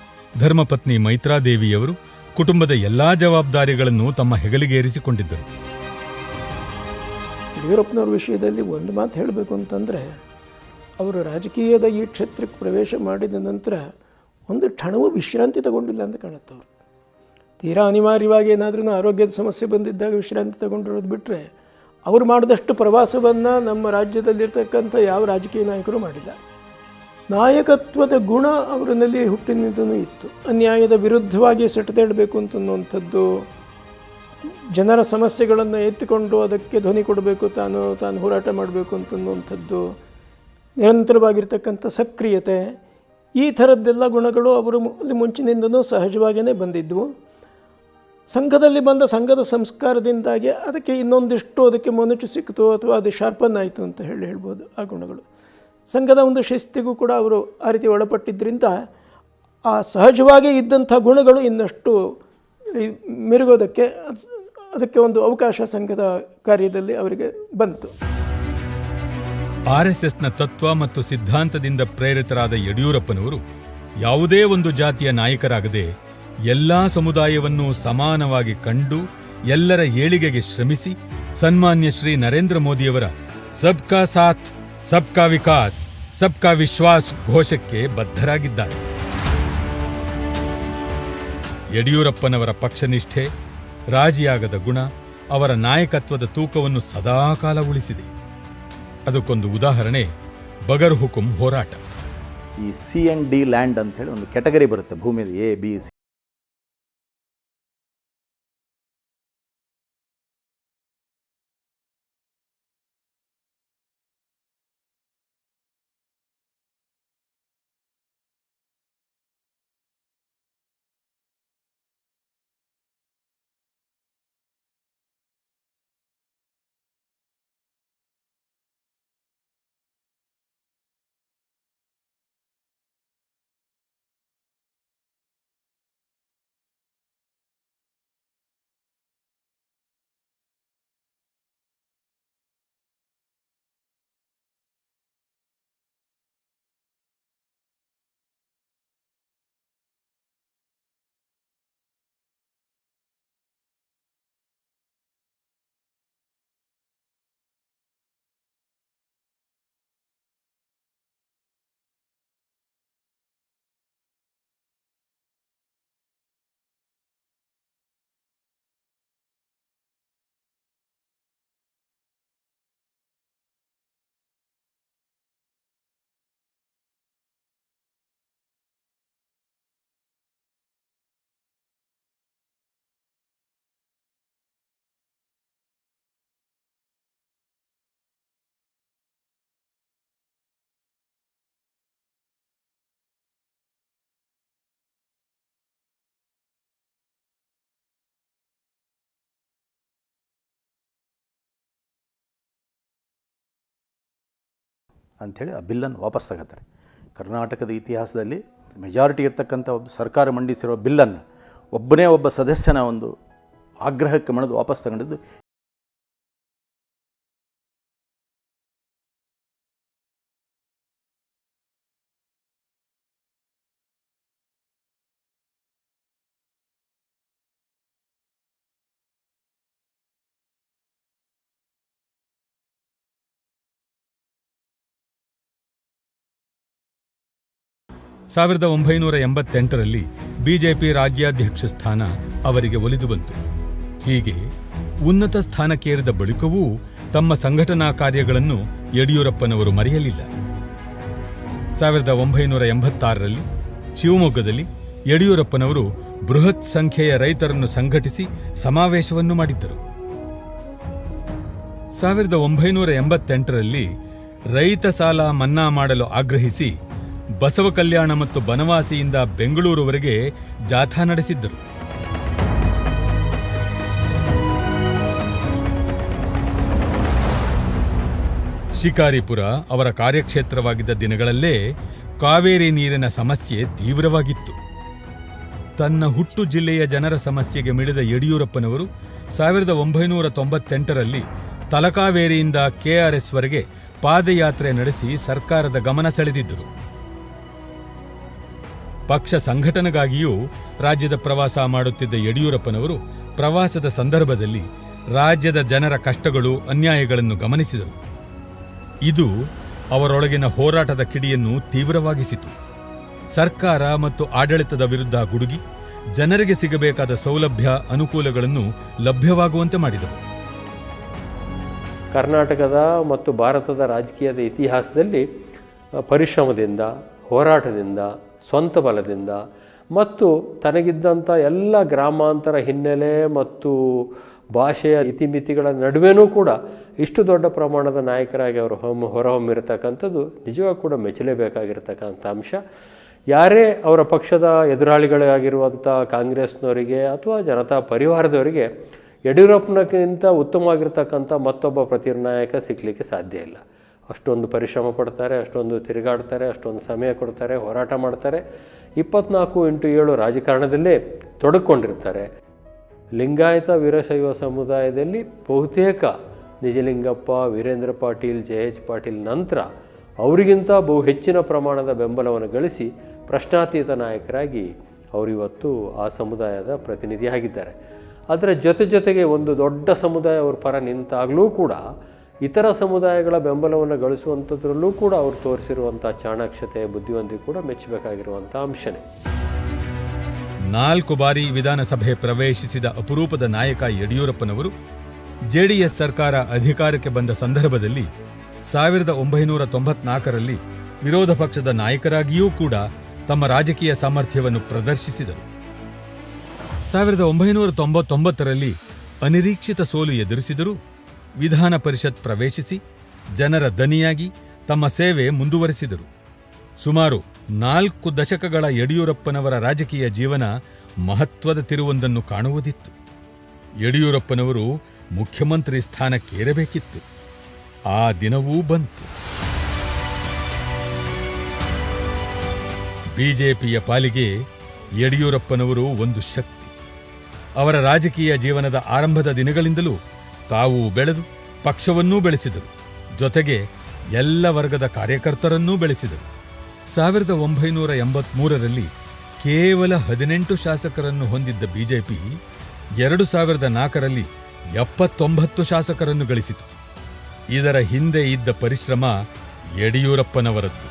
ಧರ್ಮಪತ್ನಿ ಮೈತ್ರಾದೇವಿಯವರು ಕುಟುಂಬದ ಎಲ್ಲಾ ಜವಾಬ್ದಾರಿಗಳನ್ನು ತಮ್ಮ ಹೆಗಲಿಗೇರಿಸಿಕೊಂಡಿದ್ದರು. ಯಡಿಯೂರಪ್ಪನವ್ರ ವಿಷಯದಲ್ಲಿ ಒಂದು ಮಾತು ಹೇಳಬೇಕು ಅಂತಂದರೆ, ಅವರು ರಾಜಕೀಯದ ಈ ಕ್ಷೇತ್ರಕ್ಕೆ ಪ್ರವೇಶ ಮಾಡಿದ ನಂತರ ಒಂದು ಕ್ಷಣವೂ ವಿಶ್ರಾಂತಿ ತಗೊಂಡಿಲ್ಲ ಅಂತ ಕಾಣುತ್ತೆ. ಅವರು ತೀರಾ ಅನಿವಾರ್ಯವಾಗಿ ಏನಾದ್ರೂ ಆರೋಗ್ಯದ ಸಮಸ್ಯೆ ಬಂದಿದ್ದಾಗ ವಿಶ್ರಾಂತಿ ತಗೊಂಡಿರೋದು ಬಿಟ್ಟರೆ ಅವರು ಮಾಡಿದಷ್ಟು ಪ್ರವಾಸವನ್ನು ನಮ್ಮ ರಾಜ್ಯದಲ್ಲಿರ್ತಕ್ಕಂಥ ಯಾವ ರಾಜಕೀಯ ನಾಯಕರು ಮಾಡಿಲ್ಲ. ನಾಯಕತ್ವದ ಗುಣ ಅವರಲ್ಲಿ ಹುಟ್ಟಿನಿಂದಲೂ ಇತ್ತು. ಅನ್ಯಾಯದ ವಿರುದ್ಧವಾಗಿ ಸೆಟೆದೇಳಬೇಕು ಅಂತನ್ನುವಂಥದ್ದು, ಜನರ ಸಮಸ್ಯೆಗಳನ್ನು ಎತ್ತಿಕೊಂಡು ಅದಕ್ಕೆ ಧ್ವನಿ ಕೊಡಬೇಕು, ತಾನು ಹೋರಾಟ ಮಾಡಬೇಕು ಅಂತನ್ನುವಂಥದ್ದು, ನಿರಂತರವಾಗಿರ್ತಕ್ಕಂಥ ಸಕ್ರಿಯತೆ, ಈ ಥರದ್ದೆಲ್ಲ ಗುಣಗಳು ಅವರು ಮುಂಚಿನಿಂದನೂ ಸಹಜವಾಗಿಯೇ ಬಂದಿದ್ವು. ಸಂಘದಲ್ಲಿ ಬಂದ ಸಂಘದ ಸಂಸ್ಕಾರದಿಂದಾಗಿ ಅದಕ್ಕೆ ಇನ್ನೊಂದಿಷ್ಟು ಅದಕ್ಕೆ ಮೊನಚು ಸಿಕ್ತು ಅಥವಾ ಅದು ಶಾರ್ಪನ್ ಆಯಿತು ಅಂತ ಹೇಳ್ಬೋದು. ಆ ಗುಣಗಳು ಸಂಘದ ಒಂದು ಶಿಸ್ತಿಗೂ ಕೂಡ ಅವರು ಆ ರೀತಿ ಒಳಪಟ್ಟಿದ್ದರಿಂದ ಆ ಸಹಜವಾಗಿ ಇದ್ದಂಥ ಗುಣಗಳು ಇನ್ನಷ್ಟು ಮೆರುಗೋದಕ್ಕೆ ಅದಕ್ಕೆ ಒಂದು ಅವಕಾಶ ಸಂಘದ ಕಾರ್ಯದಲ್ಲಿ ಅವರಿಗೆ ಬಂತು. ಆರ್ಎಸ್ಎಸ್ನ ತತ್ವ ಮತ್ತು ಸಿದ್ಧಾಂತದಿಂದ ಪ್ರೇರಿತರಾದ ಯಡಿಯೂರಪ್ಪನವರು ಯಾವುದೇ ಒಂದು ಜಾತಿಯ ನಾಯಕರಾಗದೆ ಎಲ್ಲಾ ಸಮುದಾಯವನ್ನೂ ಸಮಾನವಾಗಿ ಕಂಡು ಎಲ್ಲರ ಏಳಿಗೆಗೆ ಶ್ರಮಿಸಿ ಸನ್ಮಾನ್ಯ ಶ್ರೀ ನರೇಂದ್ರ ಮೋದಿಯವರ ಸಬ್ಕಾ ಸಾಥ್ ಸಬ್ಕಾ ವಿಕಾಸ್ ಸಬ್ಕಾ ವಿಶ್ವಾಸ್ ಘೋಷಕ್ಕೆ ಬದ್ಧರಾಗಿದ್ದಾರೆ. ಯಡಿಯೂರಪ್ಪನವರ ಪಕ್ಷನಿಷ್ಠೆ, ರಾಜಿಯಾಗದ ಗುಣ ಅವರ ನಾಯಕತ್ವದ ತೂಕವನ್ನು ಸದಾಕಾಲ ಉಳಿಸಿದೆ. ಅದಕ್ಕೊಂದು ಉದಾಹರಣೆ ಬಗರ್ ಹುಕುಂ ಹೋರಾಟ. ಈ C&D ಲ್ಯಾಂಡ್ ಅಂತೇಳಿ ಒಂದು ಕ್ಯಾಟಗರಿ ಬರುತ್ತೆ ಭೂಮಿಯಲ್ಲಿ, A, B, C. ಅಂಥೇಳಿ ಆ ಬಿಲ್ಲನ್ನು ವಾಪಸ್ ತಗೋತಾರೆ. ಕರ್ನಾಟಕದ ಇತಿಹಾಸದಲ್ಲಿ ಮೆಜಾರಿಟಿ ಇರ್ತಕ್ಕಂಥ ಒಬ್ಬ ಸರ್ಕಾರ ಮಂಡಿಸಿರೋ ಬಿಲ್ಲನ್ನು ಒಬ್ಬನೇ ಒಬ್ಬ ಸದಸ್ಯನ ಒಂದು ಆಗ್ರಹಕ್ಕೆ ಮಣಿದು ವಾಪಸ್ ತಗೊಂಡಿದ್ದು ಸಾವಿರದ 1988ರಲ್ಲಿ ಬಿಜೆಪಿ ರಾಜ್ಯಾಧ್ಯಕ್ಷ ಸ್ಥಾನ ಅವರಿಗೆ ಒಲಿದು ಬಂತು. ಹೀಗೆ ಉನ್ನತ ಸ್ಥಾನಕ್ಕೇರಿದ ಬಳಿಕವೂ ತಮ್ಮ ಸಂಘಟನಾ ಕಾರ್ಯಗಳನ್ನು ಯಡಿಯೂರಪ್ಪನವರು ಮರೆಯಲಿಲ್ಲ. 1986ರಲ್ಲಿ ಶಿವಮೊಗ್ಗದಲ್ಲಿ ಯಡಿಯೂರಪ್ಪನವರು ಬೃಹತ್ ಸಂಖ್ಯೆಯ ರೈತರನ್ನು ಸಂಘಟಿಸಿ ಸಮಾವೇಶವನ್ನು ಮಾಡಿದ್ದರು. 1988ರಲ್ಲಿ ರೈತ ಸಾಲ ಮನ್ನಾ ಮಾಡಲು ಆಗ್ರಹಿಸಿ ಬಸವ ಕಲ್ಯಾಣ ಮತ್ತು ಬನವಾಸಿಯಿಂದ ಬೆಂಗಳೂರುವರೆಗೆ ಜಾಥಾ ನಡೆಸಿದ್ದರು. ಶಿಕಾರಿಪುರ ಅವರ ಕಾರ್ಯಕ್ಷೇತ್ರವಾಗಿದ್ದ ದಿನಗಳಲ್ಲೇ ಕಾವೇರಿ ನೀರಿನ ಸಮಸ್ಯೆ ತೀವ್ರವಾಗಿತ್ತು. ತನ್ನ ಹುಟ್ಟು ಜಿಲ್ಲೆಯ ಜನರ ಸಮಸ್ಯೆಗೆ ಮಿಡಿದ ಯಡಿಯೂರಪ್ಪನವರು 1998ರಲ್ಲಿ ತಲಕಾವೇರಿಯಿಂದ ಕೆಆರ್ಎಸ್ವರೆಗೆ ಪಾದಯಾತ್ರೆ ನಡೆಸಿ ಸರ್ಕಾರದ ಗಮನ ಸೆಳೆದಿದ್ದರು. ಪಕ್ಷ ಸಂಘಟನೆಗಾಗಿಯೂ ರಾಜ್ಯದ ಪ್ರವಾಸ ಮಾಡುತ್ತಿದ್ದ ಯಡಿಯೂರಪ್ಪನವರು ಪ್ರವಾಸದ ಸಂದರ್ಭದಲ್ಲಿ ರಾಜ್ಯದ ಜನರ ಕಷ್ಟಗಳು, ಅನ್ಯಾಯಗಳನ್ನು ಗಮನಿಸಿದರು. ಇದು ಅವರೊಳಗಿನ ಹೋರಾಟದ ಕಿಡಿಯನ್ನು ತೀವ್ರವಾಗಿಸಿತು. ಸರ್ಕಾರ ಮತ್ತು ಆಡಳಿತದ ವಿರುದ್ಧ ಗುಡುಗಿ ಜನರಿಗೆ ಸಿಗಬೇಕಾದ ಸೌಲಭ್ಯ, ಅನುಕೂಲಗಳನ್ನು ಲಭ್ಯವಾಗುವಂತೆ ಮಾಡಿದರು. ಕರ್ನಾಟಕದ ಮತ್ತು ಭಾರತದ ರಾಜಕೀಯದ ಇತಿಹಾಸದಲ್ಲಿ ಪರಿಶ್ರಮದಿಂದ, ಹೋರಾಟದಿಂದ, ಸ್ವಂತ ಬಲದಿಂದ ಮತ್ತು ತನಗಿದ್ದಂಥ ಎಲ್ಲ ಗ್ರಾಮಾಂತರ ಹಿನ್ನೆಲೆ ಮತ್ತು ಭಾಷೆಯ ಇತಿಮಿತಿಗಳ ನಡುವೆನೂ ಕೂಡ ಇಷ್ಟು ದೊಡ್ಡ ಪ್ರಮಾಣದ ನಾಯಕರಾಗಿ ಅವರು ಹೊರಹೊಮ್ಮಿರತಕ್ಕಂಥದ್ದು ನಿಜವಾಗ ಕೂಡ ಮೆಚ್ಚಲೇಬೇಕಾಗಿರ್ತಕ್ಕಂಥ ಅಂಶ. ಯಾರೇ ಅವರ ಪಕ್ಷದ ಎದುರಾಳಿಗಳಾಗಿರುವಂಥ ಕಾಂಗ್ರೆಸ್ನವರಿಗೆ ಅಥವಾ ಜನತಾ ಪರಿವಾರದವರಿಗೆ ಯಡಿಯೂರಪ್ಪನಕ್ಕಿಂತ ಉತ್ತಮವಾಗಿರ್ತಕ್ಕಂಥ ಮತ್ತೊಬ್ಬ ಪ್ರತಿನಾಯಕ ಸಿಗಲಿಕ್ಕೆ ಸಾಧ್ಯ ಇಲ್ಲ. ಅಷ್ಟೊಂದು ಪರಿಶ್ರಮ ಪಡ್ತಾರೆ, ಅಷ್ಟೊಂದು ತಿರುಗಾಡ್ತಾರೆ, ಅಷ್ಟೊಂದು ಸಮಯ ಕೊಡ್ತಾರೆ, ಹೋರಾಟ ಮಾಡ್ತಾರೆ, 24x7 ರಾಜಕಾರಣದಲ್ಲೇ ತೊಡಕೊಂಡಿರ್ತಾರೆ. ಲಿಂಗಾಯತ ವೀರಶೈವ ಸಮುದಾಯದಲ್ಲಿ ಬಹುತೇಕ ನಿಜಲಿಂಗಪ್ಪ, ವೀರೇಂದ್ರ ಪಾಟೀಲ್, JH ಪಾಟೀಲ್ ನಂತರ ಅವರಿಗಿಂತ ಬಹು ಹೆಚ್ಚಿನ ಪ್ರಮಾಣದ ಬೆಂಬಲವನ್ನು ಗಳಿಸಿ ಪ್ರಶ್ನಾತೀತ ನಾಯಕರಾಗಿ ಅವರಿವತ್ತು ಆ ಸಮುದಾಯದ ಪ್ರತಿನಿಧಿಯಾಗಿದ್ದಾರೆ. ಅದರ ಜೊತೆಗೆ ಒಂದು ದೊಡ್ಡ ಸಮುದಾಯ ಅವ್ರ ಪರ ನಿಂತಾಗಲೂ ಕೂಡ ಇತರ ಸಮುದಾಯಗಳ ಬೆಂಬಲವನ್ನು ಗಳಿಸುವಂಥದ್ರಲ್ಲೂ ಕೂಡ ಅವರು ತೋರಿಸಿರುವಂಥ ಚಾಣಾಕ್ಷತೆ, ಬುದ್ಧಿವಂತಿಕೆ ಕೂಡ ಮೆಚ್ಚಬೇಕಾಗಿರುವಂಥ ಅಂಶನೇ. 4 ಬಾರಿ ವಿಧಾನಸಭೆ ಪ್ರವೇಶಿಸಿದ ಅಪರೂಪದ ನಾಯಕ ಯಡಿಯೂರಪ್ಪನವರು ಜೆಡಿಎಸ್ ಸರ್ಕಾರ ಅಧಿಕಾರಕ್ಕೆ ಬಂದ ಸಂದರ್ಭದಲ್ಲಿ 1994ರಲ್ಲಿ ವಿರೋಧ ಪಕ್ಷದ ನಾಯಕರಾಗಿಯೂ ಕೂಡ ತಮ್ಮ ರಾಜಕೀಯ ಸಾಮರ್ಥ್ಯವನ್ನು ಪ್ರದರ್ಶಿಸಿದರು. 1999ರಲ್ಲಿ ಅನಿರೀಕ್ಷಿತ ಸೋಲು ಎದುರಿಸಿದರೂ ವಿಧಾನ ಪರಿಷತ್ ಪ್ರವೇಶಿಸಿ ಜನರ ದನಿಯಾಗಿ ತಮ್ಮ ಸೇವೆ ಮುಂದುವರೆಸಿದರು. ಸುಮಾರು 4 ದಶಕಗಳ ಯಡಿಯೂರಪ್ಪನವರ ರಾಜಕೀಯ ಜೀವನ ಮಹತ್ವದ ತಿರುವೊಂದನ್ನು ಕಾಣುವುದಿತ್ತು. ಯಡಿಯೂರಪ್ಪನವರು ಮುಖ್ಯಮಂತ್ರಿ ಸ್ಥಾನಕ್ಕೇರಬೇಕಿತ್ತು. ಆ ದಿನವೂ ಬಂತು. ಬಿಜೆಪಿಯ ಪಾಲಿಗೆ ಯಡಿಯೂರಪ್ಪನವರು ಒಂದು ಶಕ್ತಿ. ಅವರ ರಾಜಕೀಯ ಜೀವನದ ಆರಂಭದ ದಿನಗಳಿಂದಲೂ ತಾವು ಬೆಳೆದು ಪಕ್ಷವನ್ನೂ ಬೆಳೆಸಿದರು. ಜೊತೆಗೆ ಎಲ್ಲ ವರ್ಗದ ಕಾರ್ಯಕರ್ತರನ್ನೂ ಬೆಳೆಸಿದರು. 1983ರಲ್ಲಿ ಕೇವಲ 18 ಶಾಸಕರನ್ನು ಹೊಂದಿದ್ದ ಬಿಜೆಪಿ 2004ರಲ್ಲಿ 79 ಶಾಸಕರನ್ನು ಗಳಿಸಿತು. ಇದರ ಹಿಂದೆ ಇದ್ದ ಪರಿಶ್ರಮ ಯಡಿಯೂರಪ್ಪನವರದ್ದು.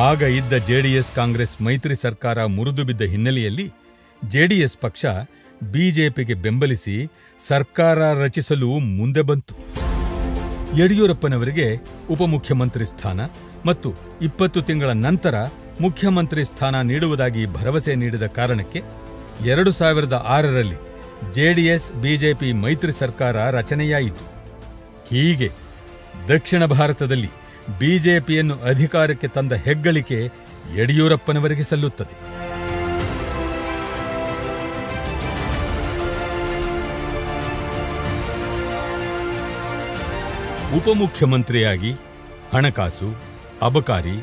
ಆಗ ಇದ್ದ ಜೆಡಿಎಸ್ ಕಾಂಗ್ರೆಸ್ ಮೈತ್ರಿ ಸರ್ಕಾರ ಮುರಿದು ಬಿದ್ದ ಹಿನ್ನೆಲೆಯಲ್ಲಿ ಜೆಡಿಎಸ್ ಪಕ್ಷ ಬಿಜೆಪಿಗೆ ಬೆಂಬಲಿಸಿ ಸರ್ಕಾರ ರಚಿಸಲು ಮುಂದೆ ಬಂತು. ಯಡಿಯೂರಪ್ಪನವರಿಗೆ ಉಪಮುಖ್ಯಮಂತ್ರಿ ಸ್ಥಾನ ಮತ್ತು 20 ತಿಂಗಳ ನಂತರ ಮುಖ್ಯಮಂತ್ರಿ ಸ್ಥಾನ ನೀಡುವುದಾಗಿ ಭರವಸೆ ನೀಡಿದ ಕಾರಣಕ್ಕೆ 2006ರಲ್ಲಿ ಜೆಡಿಎಸ್ ಬಿಜೆಪಿ ಮೈತ್ರಿ ಸರ್ಕಾರ ರಚನೆಯಾಯಿತು. ಹೀಗೆ ದಕ್ಷಿಣ ಭಾರತದಲ್ಲಿ ಬಿಜೆಪಿಯನ್ನು ಅಧಿಕಾರಕ್ಕೆ ತಂದ ಹೆಗ್ಗಳಿಕೆ ಯಡಿಯೂರಪ್ಪನವರಿಗೆ ಸಲ್ಲುತ್ತದೆ. ಉಪಮುಖ್ಯಮಂತ್ರಿಯಾಗಿ ಹಣಕಾಸು, ಅಬಕಾರಿ,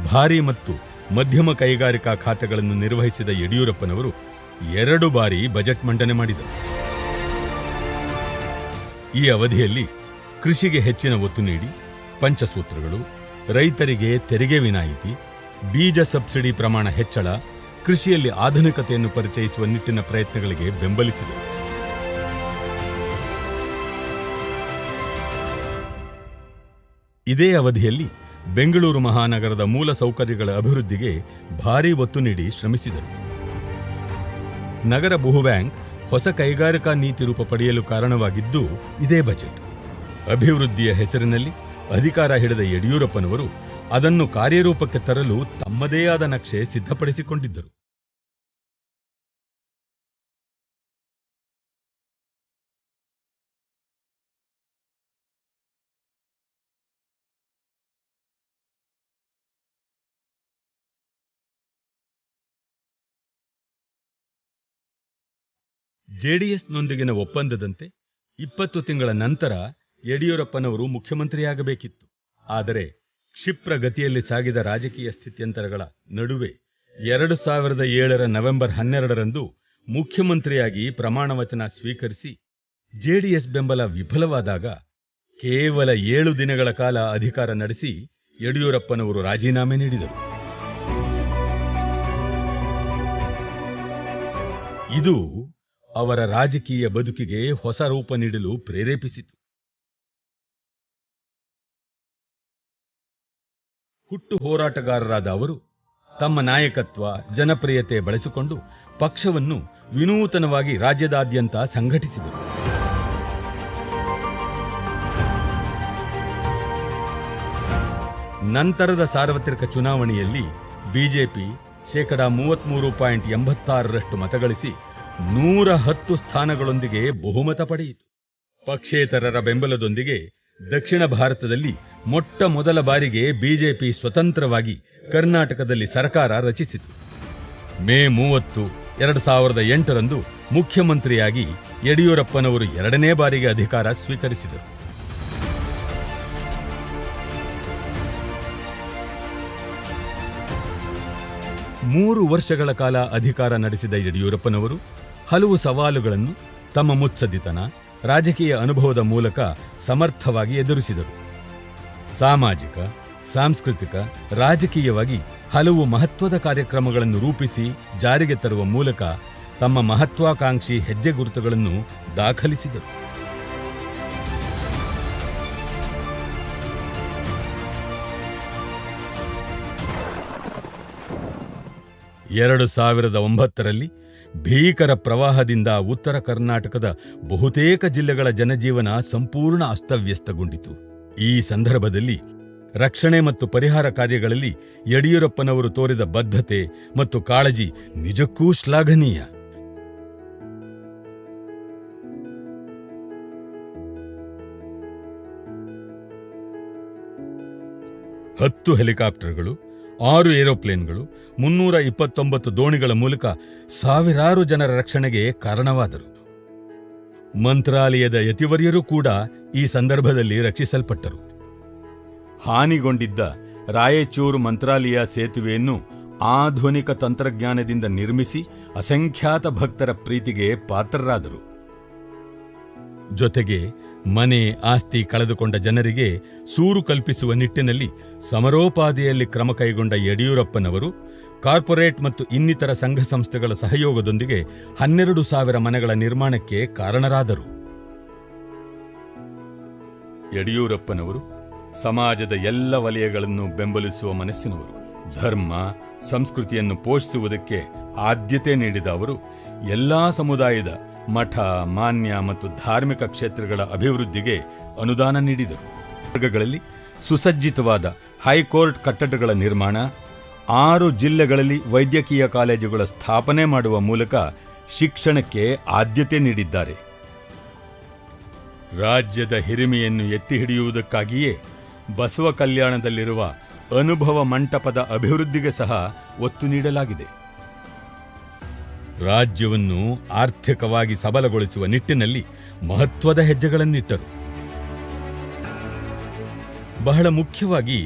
ಭಾರಿ ಮತ್ತು ಮಧ್ಯಮ ಕೈಗಾರಿಕಾ ಖಾತೆಗಳನ್ನು ನಿರ್ವಹಿಸಿದ ಯಡಿಯೂರಪ್ಪನವರು 2 ಬಾರಿ ಬಜೆಟ್ ಮಂಡನೆ ಮಾಡಿದರು. ಈ ಅವಧಿಯಲ್ಲಿ ಕೃಷಿಗೆ ಹೆಚ್ಚಿನ ಒತ್ತು ನೀಡಿ ಪಂಚಸೂತ್ರಗಳು, ರೈತರಿಗೆ ತೆರಿಗೆ ವಿನಾಯಿತಿ, ಬೀಜ ಸಬ್ಸಿಡಿ ಪ್ರಮಾಣ ಹೆಚ್ಚಳ, ಕೃಷಿಯಲ್ಲಿ ಆಧುನಿಕತೆಯನ್ನು ಪರಿಚಯಿಸುವ ನಿಟ್ಟಿನ ಪ್ರಯತ್ನಗಳಿಗೆ ಬೆಂಬಲಿಸಿದರು. ಇದೇ ಅವಧಿಯಲ್ಲಿ ಬೆಂಗಳೂರು ಮಹಾನಗರದ ಮೂಲ ಸೌಕರ್ಯಗಳ ಅಭಿವೃದ್ಧಿಗೆ ಭಾರೀ ಒತ್ತು ನೀಡಿ ಶ್ರಮಿಸಿದರು. ನಗರ ಬಹುಬ್ಯಾಂಕ್ ಹೊಸ ಕೈಗಾರಿಕಾ ನೀತಿ ರೂಪ ಪಡೆಯಲು ಕಾರಣವಾಗಿದ್ದು ಇದೇ ಬಜೆಟ್. ಅಭಿವೃದ್ಧಿಯ ಹೆಸರಿನಲ್ಲಿ ಅಧಿಕಾರ ಹಿಡಿದ ಯಡಿಯೂರಪ್ಪನವರು ಅದನ್ನು ಕಾರ್ಯರೂಪಕ್ಕೆ ತರಲು ತಮ್ಮದೇ ಆದ ನಕ್ಷೆ ಸಿದ್ಧಪಡಿಸಿಕೊಂಡಿದ್ದರು. ಜೆಡಿಎಸ್ನೊಂದಿಗಿನ ಒಪ್ಪಂದದಂತೆ 20 ತಿಂಗಳ ನಂತರ ಯಡಿಯೂರಪ್ಪನವರು ಮುಖ್ಯಮಂತ್ರಿಯಾಗಬೇಕಿತ್ತು. ಆದರೆ ಕ್ಷಿಪ್ರ ಗತಿಯಲ್ಲಿ ಸಾಗಿದ ರಾಜಕೀಯ ಸ್ಥಿತ್ಯಂತರಗಳ ನಡುವೆ 2007 ನವೆಂಬರ್ 12ರಂದು ಮುಖ್ಯಮಂತ್ರಿಯಾಗಿ ಪ್ರಮಾಣವಚನ ಸ್ವೀಕರಿಸಿ ಜೆಡಿಎಸ್ ಬೆಂಬಲ ವಿಫಲವಾದಾಗ ಕೇವಲ 7 ದಿನಗಳ ಕಾಲ ಅಧಿಕಾರ ನಡೆಸಿ ಯಡಿಯೂರಪ್ಪನವರು ರಾಜೀನಾಮೆ ನೀಡಿದರು. ಇದು ಅವರ ರಾಜಕೀಯ ಬದುಕಿಗೆ ಹೊಸ ರೂಪ ನೀಡಲು ಪ್ರೇರೇಪಿಸಿತು. ಹುಟ್ಟು ಹೋರಾಟಗಾರರಾದ ಅವರು ತಮ್ಮ ನಾಯಕತ್ವ, ಜನಪ್ರಿಯತೆ ಬಳಸಿಕೊಂಡು ಪಕ್ಷವನ್ನು ವಿನೂತನವಾಗಿ ರಾಜ್ಯದಾದ್ಯಂತ ಸಂಘಟಿಸಿದರು. ನಂತರದ ಸಾರ್ವತ್ರಿಕ ಚುನಾವಣೆಯಲ್ಲಿ ಬಿಜೆಪಿ 33.86% ಮತಗಳಿಸಿ 110 ಸ್ಥಾನಗಳೊಂದಿಗೆ ಬಹುಮತ ಪಡೆಯಿತು. ಪಕ್ಷೇತರರ ಬೆಂಬಲದೊಂದಿಗೆ ದಕ್ಷಿಣ ಭಾರತದಲ್ಲಿ ಮೊಟ್ಟ ಮೊದಲ ಬಾರಿಗೆ ಬಿಜೆಪಿ ಸ್ವತಂತ್ರವಾಗಿ ಕರ್ನಾಟಕದಲ್ಲಿ ಸರ್ಕಾರ ರಚಿಸಿತು. ಮೇ 30, 2008ರಂದು ಮುಖ್ಯಮಂತ್ರಿಯಾಗಿ ಯಡಿಯೂರಪ್ಪನವರು 2ನೇ ಬಾರಿಗೆ ಅಧಿಕಾರ ಸ್ವೀಕರಿಸಿದರು. ಮೂರು ವರ್ಷಗಳ ಕಾಲ ಅಧಿಕಾರ ನಡೆಸಿದ ಯಡಿಯೂರಪ್ಪನವರು ಹಲವು ಸವಾಲುಗಳನ್ನು ತಮ್ಮ ಮುತ್ಸದ್ದಿತನ, ರಾಜಕೀಯ ಅನುಭವದ ಮೂಲಕ ಸಮರ್ಥವಾಗಿ ಎದುರಿಸಿದರು. ಸಾಮಾಜಿಕ, ಸಾಂಸ್ಕೃತಿಕ, ರಾಜಕೀಯವಾಗಿ ಹಲವು ಮಹತ್ವದ ಕಾರ್ಯಕ್ರಮಗಳನ್ನು ರೂಪಿಸಿ ಜಾರಿಗೆ ತರುವ ಮೂಲಕ ತಮ್ಮ ಮಹತ್ವಾಕಾಂಕ್ಷಿ ಹೆಜ್ಜೆ ಗುರುತುಗಳನ್ನು ದಾಖಲಿಸಿದರು. 2009ರಲ್ಲಿ ಭೀಕರ ಪ್ರವಾಹದಿಂದ ಉತ್ತರ ಕರ್ನಾಟಕದ ಬಹುತೇಕ ಜಿಲ್ಲೆಗಳ ಜನಜೀವನ ಸಂಪೂರ್ಣ ಅಸ್ತವ್ಯಸ್ತಗೊಂಡಿತು. ಈ ಸಂದರ್ಭದಲ್ಲಿ ರಕ್ಷಣೆ ಮತ್ತು ಪರಿಹಾರ ಕಾರ್ಯಗಳಲ್ಲಿ ಯಡಿಯೂರಪ್ಪನವರು ತೋರಿದ ಬದ್ಧತೆ ಮತ್ತು ಕಾಳಜಿ ನಿಜಕ್ಕೂ ಶ್ಲಾಘನೀಯ. ಹತ್ತು ಹೆಲಿಕಾಪ್ಟರ್ಗಳು, 6 ಏರೋಪ್ಲೇನ್ಗಳು, 329 ದೋಣಿಗಳ ಮೂಲಕ ಸಾವಿರಾರು ಜನರ ರಕ್ಷಣೆಗೆ ಕಾರಣವಾದರು. ಮಂತ್ರಾಲಯದ ಯತಿವರ್ಯರು ಕೂಡ ಈ ಸಂದರ್ಭದಲ್ಲಿ ರಕ್ಷಿಸಲ್ಪಟ್ಟರು. ಹಾನಿಗೊಂಡಿದ್ದ ರಾಯಚೂರು ಮಂತ್ರಾಲಯ ಸೇತುವೆಯನ್ನು ಆಧುನಿಕ ತಂತ್ರಜ್ಞಾನದಿಂದ ನಿರ್ಮಿಸಿ ಅಸಂಖ್ಯಾತ ಭಕ್ತರ ಪ್ರೀತಿಗೆ ಪಾತ್ರರಾದರು. ಜೊತೆಗೆ ಮನೆ, ಆಸ್ತಿ ಕಳೆದುಕೊಂಡ ಜನರಿಗೆ ಸೂರು ಕಲ್ಪಿಸುವ ನಿಟ್ಟಿನಲ್ಲಿ ಸಮರೋಪಾದಿಯಲ್ಲಿ ಕ್ರಮ ಕೈಗೊಂಡ ಯಡಿಯೂರಪ್ಪನವರು ಕಾರ್ಪೊರೇಟ್ ಮತ್ತು ಇನ್ನಿತರ ಸಂಘ ಸಂಸ್ಥೆಗಳ ಸಹಯೋಗದೊಂದಿಗೆ 12,000 ಮನೆಗಳ ನಿರ್ಮಾಣಕ್ಕೆ ಕಾರಣರಾದರು. ಯಡಿಯೂರಪ್ಪನವರು ಸಮಾಜದ ಎಲ್ಲ ವಲಯಗಳನ್ನು ಬೆಂಬಲಿಸುವ ಮನಸ್ಸಿನವರು. ಧರ್ಮ, ಸಂಸ್ಕೃತಿಯನ್ನು ಪೋಷಿಸುವುದಕ್ಕೆ ಆದ್ಯತೆ ನೀಡಿದ ಅವರು ಎಲ್ಲಾ ಸಮುದಾಯದ ಮಠ, ಮಾನ್ಯ ಮತ್ತು ಧಾರ್ಮಿಕ ಕ್ಷೇತ್ರಗಳ ಅಭಿವೃದ್ಧಿಗೆ ಅನುದಾನ ನೀಡಿದರು. ವರ್ಗಗಳಲ್ಲಿ ಸುಸಜ್ಜಿತವಾದ ಹೈಕೋರ್ಟ್ ಕಟ್ಟಡಗಳ ನಿರ್ಮಾಣ, 6 ಜಿಲ್ಲೆಗಳಲ್ಲಿ ವೈದ್ಯಕೀಯ ಕಾಲೇಜುಗಳ ಸ್ಥಾಪನೆ ಮಾಡುವ ಮೂಲಕ ಶಿಕ್ಷಣಕ್ಕೆ ಆದ್ಯತೆ ನೀಡಿದ್ದಾರೆ. ರಾಜ್ಯದ ಹಿರಿಮೆಯನ್ನು ಎತ್ತಿ ಹಿಡಿಯುವುದಕ್ಕಾಗಿಯೇ ಬಸವ ಕಲ್ಯಾಣದಲ್ಲಿರುವ ಅನುಭವ ಮಂಟಪದ ಅಭಿವೃದ್ಧಿಗೆ ಸಹ ಒತ್ತು ನೀಡಲಾಗಿದೆ. ರಾಜ್ಯವನ್ನು ಆರ್ಥಿಕವಾಗಿ ಸಬಲಗೊಳಿಸುವ ನಿಟ್ಟಿನಲ್ಲಿ ಮಹತ್ವದ ಹೆಜ್ಜೆಗಳನ್ನಿಟ್ಟರು. ಬಹಳ ಮುಖ್ಯವಾಗಿ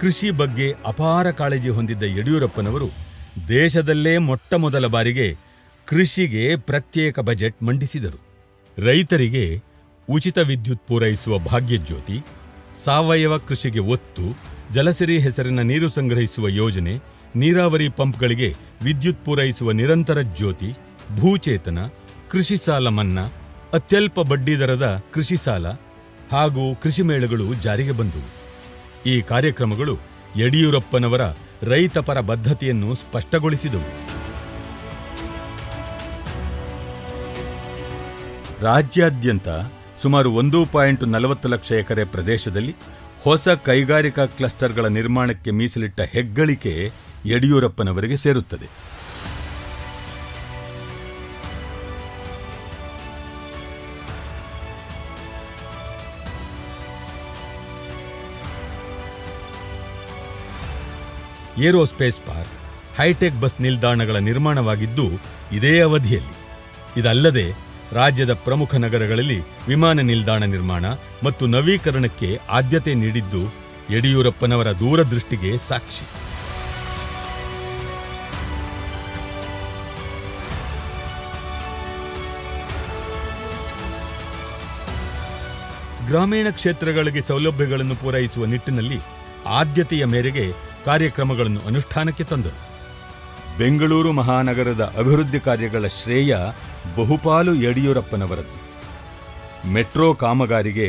ಕೃಷಿ ಬಗ್ಗೆ ಅಪಾರ ಕಾಳಜಿ ಹೊಂದಿದ್ದ ಯಡಿಯೂರಪ್ಪನವರು ದೇಶದಲ್ಲೇ ಮೊಟ್ಟಮೊದಲ ಬಾರಿಗೆ ಕೃಷಿಗೆ ಪ್ರತ್ಯೇಕ ಬಜೆಟ್ ಮಂಡಿಸಿದರು. ರೈತರಿಗೆ ಉಚಿತ ವಿದ್ಯುತ್ ಪೂರೈಸುವ ಭಾಗ್ಯಜ್ಯೋತಿ, ಸಾವಯವ ಕೃಷಿಗೆ ಒತ್ತು, ಜಲಸಿರಿ ಹೆಸರಿನ ನೀರು ಸಂಗ್ರಹಿಸುವ ಯೋಜನೆ, ನೀರಾವರಿ ಪಂಪ್ಗಳಿಗೆ ವಿದ್ಯುತ್ ಪೂರೈಸುವ ನಿರಂತರ ಜ್ಯೋತಿ, ಭೂಚೇತನ, ಕೃಷಿ ಸಾಲ ಮನ್ನಾ, ಅತ್ಯಲ್ಪ ಬಡ್ಡಿದರದ ಕೃಷಿ ಸಾಲ ಹಾಗೂ ಕೃಷಿ ಮೇಳಗಳು ಜಾರಿಗೆ ಬಂದವು. ಈ ಕಾರ್ಯಕ್ರಮಗಳು ಯಡಿಯೂರಪ್ಪನವರ ರೈತಪರ ಬದ್ಧತೆಯನ್ನು ಸ್ಪಷ್ಟಗೊಳಿಸಿದವು. ರಾಜ್ಯಾದ್ಯಂತ ಸುಮಾರು 1.40 ಲಕ್ಷ ಎಕರೆ ಪ್ರದೇಶದಲ್ಲಿ ಹೊಸ ಕೈಗಾರಿಕಾ ಕ್ಲಸ್ಟರ್ಗಳ ನಿರ್ಮಾಣಕ್ಕೆ ಮೀಸಲಿಟ್ಟ ಹೆಗ್ಗಳಿಕೆ ಯಡಿಯೂರಪ್ಪನವರಿಗೆ ಸೇರುತ್ತದೆ. ಏರೋಸ್ಪೇಸ್ ಪಾರ್ಕ್, ಹೈಟೆಕ್ ಬಸ್ ನಿಲ್ದಾಣಗಳ ನಿರ್ಮಾಣವಾಗಿದ್ದು ಇದೇ ಅವಧಿಯಲ್ಲಿ. ಇದಲ್ಲದೆ ರಾಜ್ಯದ ಪ್ರಮುಖ ನಗರಗಳಲ್ಲಿ ವಿಮಾನ ನಿಲ್ದಾಣ ನಿರ್ಮಾಣ ಮತ್ತು ನವೀಕರಣಕ್ಕೆ ಆದ್ಯತೆ ನೀಡಿದ್ದು ಯಡಿಯೂರಪ್ಪನವರ ದೂರದೃಷ್ಟಿಗೆ ಸಾಕ್ಷಿ. ಗ್ರಾಮೀಣ ಕ್ಷೇತ್ರಗಳಿಗೆ ಸೌಲಭ್ಯಗಳನ್ನು ಪೂರೈಸುವ ನಿಟ್ಟಿನಲ್ಲಿ ಆದ್ಯತೆಯ ಮೇರೆಗೆ ಕಾರ್ಯಕ್ರಮಗಳನ್ನು ಅನುಷ್ಠಾನಕ್ಕೆ ತಂದರು. ಬೆಂಗಳೂರು ಮಹಾನಗರದ ಅಭಿವೃದ್ಧಿ ಕಾರ್ಯಗಳ ಶ್ರೇಯ ಬಹುಪಾಲು ಯಡಿಯೂರಪ್ಪನವರದ್ದು. ಮೆಟ್ರೋ ಕಾಮಗಾರಿಗೆ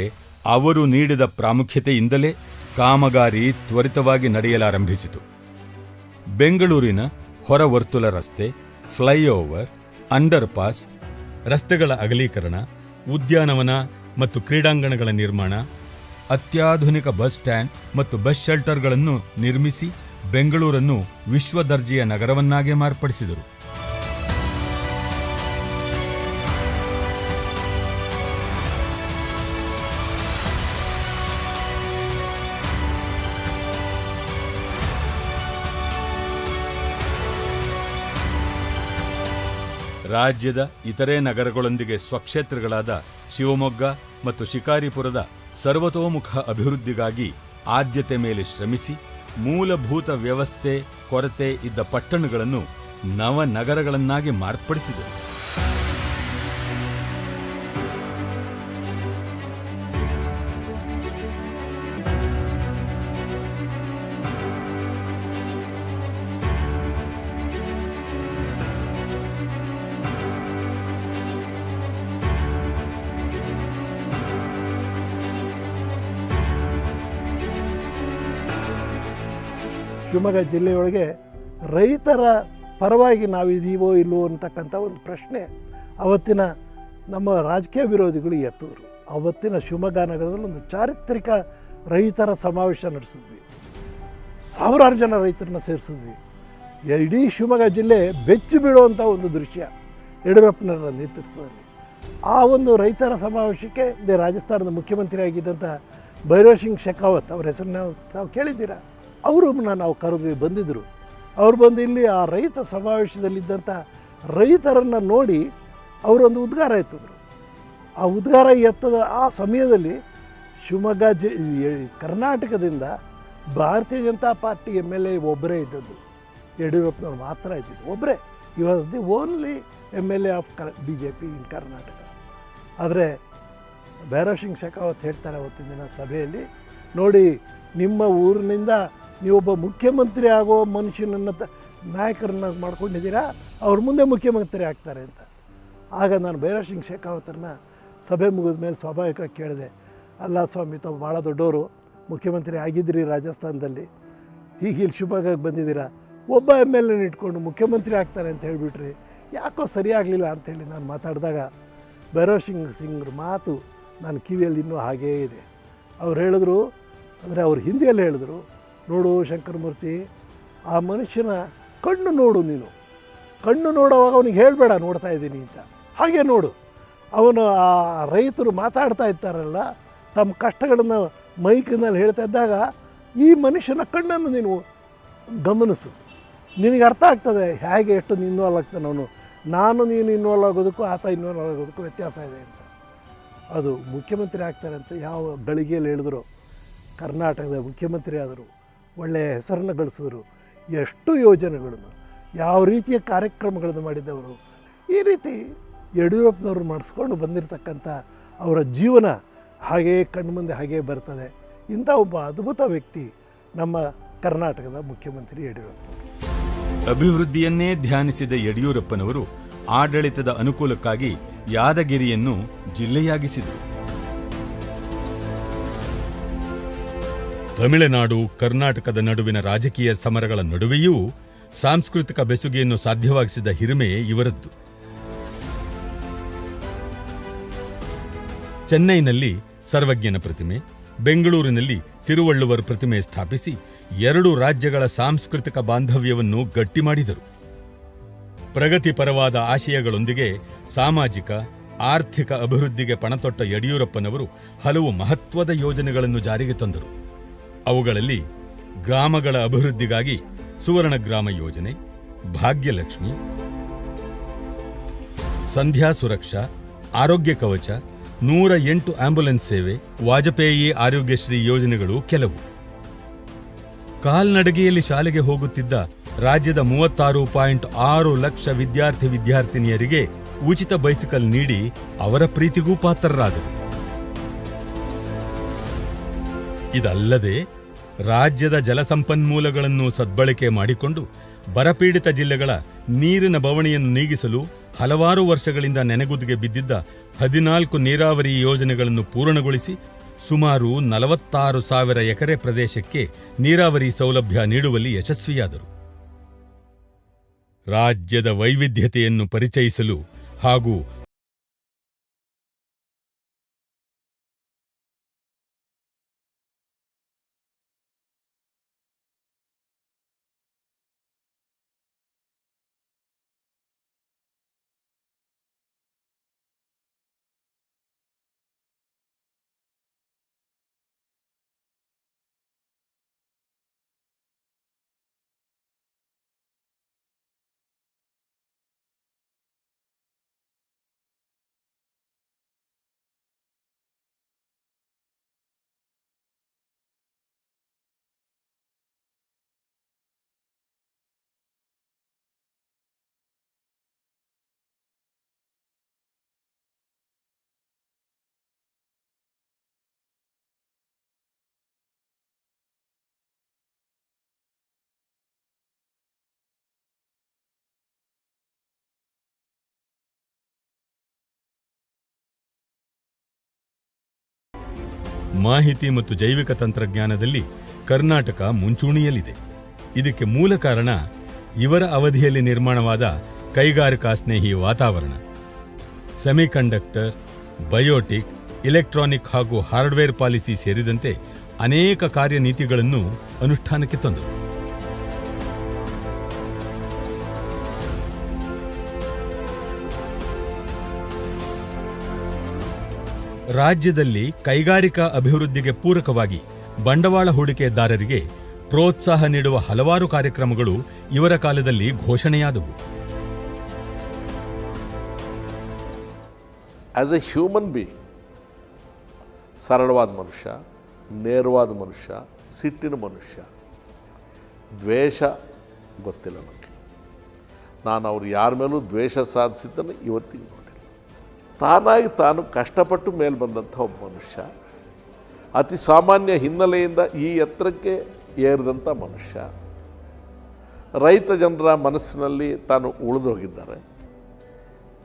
ಅವರು ನೀಡಿದ ಪ್ರಾಮುಖ್ಯತೆಯಿಂದಲೇ ಕಾಮಗಾರಿ ತ್ವರಿತವಾಗಿ ನಡೆಯಲಾರಂಭಿಸಿತು. ಬೆಂಗಳೂರಿನ ಹೊರವರ್ತುಲ ರಸ್ತೆ, ಫ್ಲೈಓವರ್, ಅಂಡರ್ ಪಾಸ್, ರಸ್ತೆಗಳ ಅಗಲೀಕರಣ, ಉದ್ಯಾನವನ ಮತ್ತು ಕ್ರೀಡಾಂಗಣಗಳ ನಿರ್ಮಾಣ, ಅತ್ಯಾಧುನಿಕ ಬಸ್ ಸ್ಟ್ಯಾಂಡ್ ಮತ್ತು ಬಸ್ ಶೆಲ್ಟರ್ಗಳನ್ನು ನಿರ್ಮಿಸಿ ಬೆಂಗಳೂರನ್ನು ವಿಶ್ವ ದರ್ಜೆಯ ನಗರವನ್ನಾಗಿ ಮಾರ್ಪಡಿಸಿದರು. ರಾಜ್ಯದ ಇತರೆ ನಗರಗಳೊಂದಿಗೆ ಸ್ವಕ್ಷೇತ್ರಗಳಾದ ಶಿವಮೊಗ್ಗ ಮತ್ತು ಶಿಕಾರಿಪುರದ ಸರ್ವತೋಮುಖ ಅಭಿವೃದ್ಧಿಗಾಗಿ ಆದ್ಯತೆ ಮೇಲೆ ಶ್ರಮಿಸಿ ಮೂಲಭೂತ ವ್ಯವಸ್ಥೆ ಕೊರತೆ ಇದ್ದ ಪಟ್ಟಣಗಳನ್ನು ನವನಗರಗಳನ್ನಾಗಿ ಮಾರ್ಪಡಿಸಿದರು. ಶಿವಮೊಗ್ಗ ಜಿಲ್ಲೆಯೊಳಗೆ ರೈತರ ಪರವಾಗಿ ನಾವಿದ್ದೀವೋ ಇಲ್ವೋ ಅಂತಕ್ಕಂಥ ಒಂದು ಪ್ರಶ್ನೆ ಅವತ್ತಿನ ನಮ್ಮ ರಾಜಕೀಯ ವಿರೋಧಿಗಳು ಎತ್ತಿದ್ರು. ಅವತ್ತಿನ ಶಿವಮೊಗ್ಗ ನಗರದಲ್ಲಿ ಒಂದು ಚಾರಿತ್ರಿಕ ರೈತರ ಸಮಾವೇಶ ನಡೆಸಿದ್ವಿ. ಸಾವಿರಾರು ಜನ ರೈತರನ್ನ ಸೇರಿಸಿದ್ವಿ. ಇಡೀ ಶಿವಮೊಗ್ಗ ಜಿಲ್ಲೆ ಬೆಚ್ಚಿ ಬೀಳುವಂಥ ಒಂದು ದೃಶ್ಯ ಯಡಿಯೂರಪ್ಪನವರ ನೇತೃತ್ವದಲ್ಲಿ. ಆ ಒಂದು ರೈತರ ಸಮಾವೇಶಕ್ಕೆ ರಾಜಸ್ಥಾನದ ಮುಖ್ಯಮಂತ್ರಿ ಆಗಿದ್ದಂಥ ಭೈರವ್ ಸಿಂಗ್ ಶೆಖಾವತ್ ಅವರ ಹೆಸರನ್ನ ತಾವು ಕೇಳಿದ್ದೀರಾ? ಅವರನ್ನ ನಾವು ಕರೆದ್ವಿ, ಬಂದಿದ್ದರು. ಅವ್ರು ಬಂದು ಇಲ್ಲಿ ಆ ರೈತ ಸಮಾವೇಶದಲ್ಲಿದ್ದಂಥ ರೈತರನ್ನು ನೋಡಿ ಅವರೊಂದು ಉದ್ಗಾರ ಎತ್ತಿದ್ರು. ಆ ಉದ್ಗಾರ ಎತ್ತದ ಆ ಸಮಯದಲ್ಲಿ ಶಿವಮೊಗ್ಗ ಕರ್ನಾಟಕದಿಂದ ಭಾರತೀಯ ಜನತಾ ಪಾರ್ಟಿ MLA ಒಬ್ಬರೇ ಇದ್ದದ್ದು, ಯಡಿಯೂರಪ್ಪನವ್ರು ಮಾತ್ರ ಇದ್ದಿದ್ದು. ಒಬ್ಬರೇ, ಈ was the only MLA of BJP ಇನ್ ಕರ್ನಾಟಕ. ಆದರೆ ಭೈರವ್ ಸಿಂಗ್ ಶೆಖಾವತ್ ಹೇಳ್ತಾರೆ ಅವತ್ತಿನ ದಿನ ಸಭೆಯಲ್ಲಿ, ನೋಡಿ ನಿಮ್ಮ ಊರಿನಿಂದ ನೀವೊಬ್ಬ ಮುಖ್ಯಮಂತ್ರಿ ಆಗೋ ಮನುಷ್ಯನನ್ನು ನಾಯಕರನ್ನ ಮಾಡ್ಕೊಂಡಿದ್ದೀರಾ, ಅವ್ರ ಮುಂದೆ ಮುಖ್ಯಮಂತ್ರಿ ಆಗ್ತಾರೆ ಅಂತ. ಆಗ ನಾನು ಭೈರವ್ ಸಿಂಗ್ ಶೆಖಾವತರನ್ನ ಸಭೆ ಮುಗಿದ ಮೇಲೆ ಸ್ವಾಭಾವಿಕವಾಗಿ ಕೇಳಿದೆ, ಅಲ್ಲ ಸ್ವಾಮಿ, ತಾವು ಭಾಳ ದೊಡ್ಡವರು, ಮುಖ್ಯಮಂತ್ರಿ ಆಗಿದ್ದಿರಿ ರಾಜಸ್ಥಾನದಲ್ಲಿ, ಹೀಗೆ ಇಲ್ಲಿ ಶಿವಮೊಗ್ಗಕ್ಕೆ ಬಂದಿದ್ದೀರಾ, ಒಬ್ಬ MLA ಇಟ್ಕೊಂಡು ಮುಖ್ಯಮಂತ್ರಿ ಆಗ್ತಾರೆ ಅಂತ ಹೇಳಿಬಿಟ್ರಿ, ಯಾಕೋ ಸರಿಯಾಗಲಿಲ್ಲ ಅಂಥೇಳಿ ನಾನು ಮಾತಾಡಿದಾಗ ಭೈರವ್ ಸಿಂಗ್ರ ಮಾತು ನನ್ನ ಕಿವಿಯಲ್ಲಿ ಇನ್ನೂ ಹಾಗೇ ಇದೆ. ಅವ್ರು ಹೇಳಿದ್ರು, ಅಂದರೆ ಅವ್ರು ಹಿಂದಿಯಲ್ಲಿ ಹೇಳಿದ್ರು, ನೋಡು ಶಂಕರಮೂರ್ತಿ, ಆ ಮನುಷ್ಯನ ಕಣ್ಣು ನೋಡು, ನೀನು ಕಣ್ಣು ನೋಡುವಾಗ ಅವನಿಗೆ ಹೇಳಬೇಡ ನೋಡ್ತಾ ಇದ್ದೀನಿ ಅಂತ, ಹಾಗೆ ನೋಡು. ಅವನು ಆ ರೈತರು ಮಾತಾಡ್ತಾ ಇರ್ತಾರಲ್ಲ, ತಮ್ಮ ಕಷ್ಟಗಳನ್ನು ಮೈಕಿನಲ್ಲಿ ಹೇಳ್ತಾ ಇದ್ದಾಗ ಈ ಮನುಷ್ಯನ ಕಣ್ಣನ್ನು ನೀನು ಗಮನಿಸು, ನಿನಗೆ ಅರ್ಥ ಆಗ್ತದೆ ಹೇಗೆ ಎಷ್ಟು ಇನ್ವಾಲ್ವ್ ಆಗ್ತಾನೆ ಅವನು. ನಾನು ನೀನು ಇನ್ವಾಲ್ವ್ ಆಗೋದಕ್ಕೂ ಆತ ಇನ್ವಾಲ್ವ್ ಆಗೋದಕ್ಕೂ ವ್ಯತ್ಯಾಸ ಇದೆ ಅಂತ. ಅದು ಮುಖ್ಯಮಂತ್ರಿ ಆಗ್ತಾರೆ ಅಂತ ಯಾವ ಗಳಿಗೆಯಲ್ಲಿ ಹೇಳಿದ್ರು, ಕರ್ನಾಟಕದ ಮುಖ್ಯಮಂತ್ರಿ ಆದರು, ಒಳ್ಳೆಯ ಹೆಸರನ್ನು ಗಳಿಸಿದ್ರು, ಎಷ್ಟು ಯೋಜನೆಗಳನ್ನು, ಯಾವ ರೀತಿಯ ಕಾರ್ಯಕ್ರಮಗಳನ್ನು ಮಾಡಿದ್ದವರು. ಈ ರೀತಿ ಯಡಿಯೂರಪ್ಪನವರು ಮಾಡಿಸ್ಕೊಂಡು ಬಂದಿರತಕ್ಕಂಥ ಅವರ ಜೀವನ ಹಾಗೇ ಕಣ್ಮುಂದೆ ಹಾಗೇ ಬರ್ತದೆ. ಇಂಥ ಒಬ್ಬ ಅದ್ಭುತ ವ್ಯಕ್ತಿ ನಮ್ಮ ಕರ್ನಾಟಕದ ಮುಖ್ಯಮಂತ್ರಿ ಯಡಿಯೂರಪ್ಪ. ಅಭಿವೃದ್ಧಿಯನ್ನೇ ಧ್ಯಾನಿಸಿದ ಯಡಿಯೂರಪ್ಪನವರು ಆಡಳಿತದ ಅನುಕೂಲಕ್ಕಾಗಿ ಯಾದಗಿರಿಯನ್ನು ಜಿಲ್ಲೆಯಾಗಿಸಿದರು. ತಮಿಳುನಾಡು ಕರ್ನಾಟಕದ ನಡುವಿನ ರಾಜಕೀಯ ಸಮರಗಳ ನಡುವೆಯೂ ಸಾಂಸ್ಕೃತಿಕ ಬೆಸುಗೆಯನ್ನು ಸಾಧ್ಯವಾಗಿಸಿದ ಹಿರಿಮೆ ಇವರದ್ದು. ಚೆನ್ನೈನಲ್ಲಿ ಸರ್ವಜ್ಞನ ಪ್ರತಿಮೆ, ಬೆಂಗಳೂರಿನಲ್ಲಿ ತಿರುವಳ್ಳುವರ್ ಪ್ರತಿಮೆ ಸ್ಥಾಪಿಸಿ 2 ರಾಜ್ಯಗಳ ಸಾಂಸ್ಕೃತಿಕ ಬಾಂಧವ್ಯವನ್ನು ಗಟ್ಟಿ ಮಾಡಿದರು. ಪ್ರಗತಿಪರವಾದ ಆಶಯಗಳೊಂದಿಗೆ ಸಾಮಾಜಿಕ ಆರ್ಥಿಕ ಅಭಿವೃದ್ಧಿಗೆ ಪಣತೊಟ್ಟ ಯಡಿಯೂರಪ್ಪನವರು ಹಲವು ಮಹತ್ವದ ಯೋಜನೆಗಳನ್ನು ಜಾರಿಗೆ ತಂದರು. ಅವುಗಳಲ್ಲಿ ಗ್ರಾಮಗಳ ಅಭಿವೃದ್ಧಿಗಾಗಿ ಸುವರ್ಣ ಗ್ರಾಮ ಯೋಜನೆ, ಭಾಗ್ಯಲಕ್ಷ್ಮಿ, ಸಂಧ್ಯಾ ಸುರಕ್ಷಾ, ಆರೋಗ್ಯ ಕವಚ, 108 ಆಂಬ್ಯುಲೆನ್ಸ್ ಸೇವೆ, ವಾಜಪೇಯಿ ಆರೋಗ್ಯಶ್ರೀ ಯೋಜನೆಗಳು ಕೆಲವು. ಕಾಲ್ನಡಿಗೆಯಲ್ಲಿ ಶಾಲೆಗೆ ಹೋಗುತ್ತಿದ್ದ ರಾಜ್ಯದ 36.6 ಲಕ್ಷ ವಿದ್ಯಾರ್ಥಿನಿಯರಿಗೆ ಉಚಿತ ಬೈಸಿಕಲ್ ನೀಡಿ ಅವರ ಪ್ರೀತಿಗೂ ಪಾತ್ರರಾದರು. ಇದಲ್ಲದೆ ರಾಜ್ಯದ ಜಲಸಂಪನ್ಮೂಲಗಳನ್ನು ಸದ್ಬಳಕೆ ಮಾಡಿಕೊಂಡು ಬರಪೀಡಿತ ಜಿಲ್ಲೆಗಳ ನೀರಿನ ಬವಣೆಯನ್ನು ನೀಗಿಸಲು ಹಲವಾರು ವರ್ಷಗಳಿಂದ ನೆನೆಗುದಿಗೆ ಬಿದ್ದಿದ್ದ 14 ನೀರಾವರಿ ಯೋಜನೆಗಳನ್ನು ಪೂರ್ಣಗೊಳಿಸಿ ಸುಮಾರು 46,000 ಎಕರೆ ಪ್ರದೇಶಕ್ಕೆ ನೀರಾವರಿ ಸೌಲಭ್ಯ ನೀಡುವಲ್ಲಿ ಯಶಸ್ವಿಯಾದರು. ರಾಜ್ಯದ ವೈವಿಧ್ಯತೆಯನ್ನು ಪರಿಚಯಿಸಲು ಹಾಗೂ ಮಾಹಿತಿ ಮತ್ತು ಜೈವಿಕ ತಂತ್ರಜ್ಞಾನದಲ್ಲಿ ಕರ್ನಾಟಕ ಮುಂಚೂಣಿಯಲ್ಲಿದೆ. ಇದಕ್ಕೆ ಮೂಲ ಕಾರಣ ಇವರ ಅವಧಿಯಲ್ಲಿ ನಿರ್ಮಾಣವಾದ ಕೈಗಾರಿಕಾ ಸ್ನೇಹಿ ವಾತಾವರಣ. ಸೆಮಿಕಂಡಕ್ಟರ್, ಬಯೋಟಿಕ್, ಇಲೆಕ್ಟ್ರಾನಿಕ್ ಹಾಗೂ ಹಾರ್ಡ್ವೇರ್ ಪಾಲಿಸಿ ಸೇರಿದಂತೆ ಅನೇಕ ಕಾರ್ಯನೀತಿಗಳನ್ನು ಅನುಷ್ಠಾನಕ್ಕೆ ತಂದರು. ರಾಜ್ಯದಲ್ಲಿ ಕೈಗಾರಿಕಾ ಅಭಿವೃದ್ಧಿಗೆ ಪೂರಕವಾಗಿ ಬಂಡವಾಳ ಹೂಡಿಕೆದಾರರಿಗೆ ಪ್ರೋತ್ಸಾಹ ನೀಡುವ ಹಲವಾರು ಕಾರ್ಯಕ್ರಮಗಳು ಇವರ ಕಾಲದಲ್ಲಿ ಘೋಷಣೆಯಾದವು. ಆಸ್ ಎ ಹ್ಯೂಮನ್ ಬೀಯಿಂಗ್, ಸರಳವಾದ ಮನುಷ್ಯ, ನೇರವಾದ ಮನುಷ್ಯ, ಸಿಟ್ಟಿನ ಮನುಷ್ಯ, ದ್ವೇಷ ಗೊತ್ತಿಲ್ಲ ನನಗೆ. ನಾನು ಅವ್ರು ಯಾರ ಮೇಲೂ ದ್ವೇಷ ಸಾಧಿಸಿದ್ದನ್ನು ಇವತ್ತಿಗೆ ನೋಡಿಲ್ಲ. ತಾನಾಗಿ ತಾನು ಕಷ್ಟಪಟ್ಟು ಮೇಲೆ ಬಂದಂಥ ಒಬ್ಬ ಮನುಷ್ಯ, ಅತಿ ಸಾಮಾನ್ಯ ಹಿನ್ನೆಲೆಯಿಂದ ಈ ಎತ್ತರಕ್ಕೆ ಏರಿದಂಥ ಮನುಷ್ಯ, ರೈತ ಜನರ ಮನಸ್ಸಿನಲ್ಲಿ ತಾನು ಉಳಿದೋಗಿದ್ದಾರೆ.